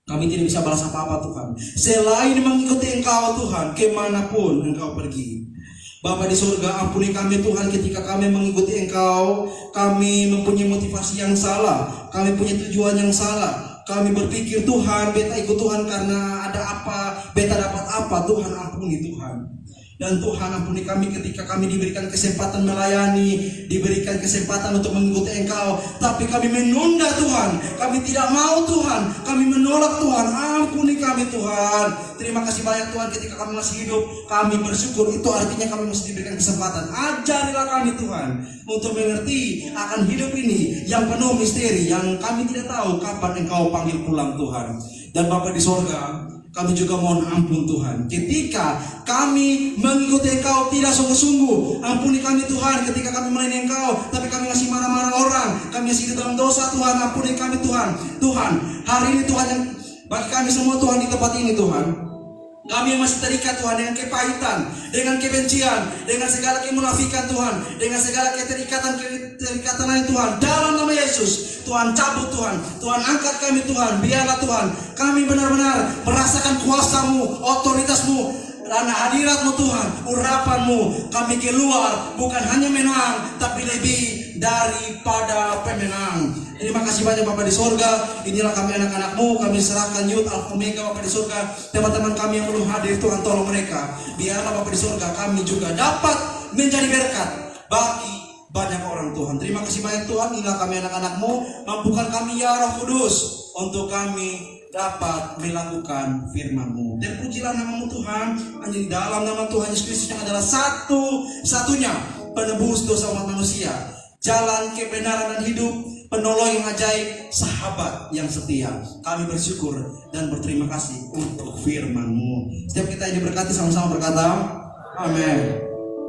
Kami tidak bisa balas apa-apa Tuhan, selain mengikuti Engkau Tuhan, kemanapun Engkau pergi. Bapa di surga, ampuni kami Tuhan ketika kami mengikuti Engkau. Kami mempunyai motivasi yang salah, kami punya tujuan yang salah. Kami berpikir Tuhan, beta ikut Tuhan karena ada apa, beta dapat apa. Tuhan ampuni Tuhan. Dan Tuhan ampuni kami ketika kami diberikan kesempatan melayani, diberikan kesempatan untuk mengikuti Engkau, tapi kami menunda Tuhan. Kami tidak mau Tuhan, kami menolak Tuhan. Ampuni kami Tuhan. Terima kasih banyak Tuhan ketika kami masih hidup, kami bersyukur. Itu artinya kami masih diberikan kesempatan. Ajarilah kami Tuhan untuk mengerti akan hidup ini yang penuh misteri, yang kami tidak tahu kapan Engkau panggil pulang Tuhan. Dan Bapa di sorga, kami juga mohon ampun Tuhan ketika kami mengikuti Engkau tidak sungguh-sungguh. Ampuni kami Tuhan ketika kami melayani Engkau tapi kami masih marah-marah orang, kami masih hidup dalam dosa Tuhan. Ampuni kami Tuhan. Tuhan, hari ini Tuhan, yang bagi kami semua Tuhan di tempat ini Tuhan, kami yang masih terikat Tuhan dengan kepahitan, dengan kebencian, dengan segala kemunafikan Tuhan, dengan segala keterikatan lain Tuhan, dalam nama Yesus Tuhan cabut Tuhan. Tuhan angkat kami Tuhan. Biarlah Tuhan kami benar-benar merasakan kuasa-Mu, otoritas-Mu, dan hadirat-Mu Tuhan, urapan-Mu. Kami keluar bukan hanya menang, tapi lebih daripada pemenang. Terima kasih banyak Bapa di sorga. Inilah kami anak-anak-Mu. Kami serahkan Yud Alfa Omega Bapa di sorga. Teman-teman kami yang belum hadir Tuhan tolong mereka. Biarlah Bapa di sorga kami juga dapat menjadi berkat bagi banyak orang Tuhan. Terima kasih banyak Tuhan. Inilah kami anak-anak-Mu. Mampukan kami ya Roh Kudus untuk kami dapat melakukan firman-Mu. Dan pujilah nama-Mu Tuhan. Hanya di dalam nama Tuhan Yesus Kristus yang adalah satu-satunya penebus dosa umat manusia, jalan kebenaran dan hidup, penolong yang ajaib, sahabat yang setia. Kami bersyukur dan berterima kasih untuk firman-Mu. Setiap kita yang diberkati sama-sama berkata, amin.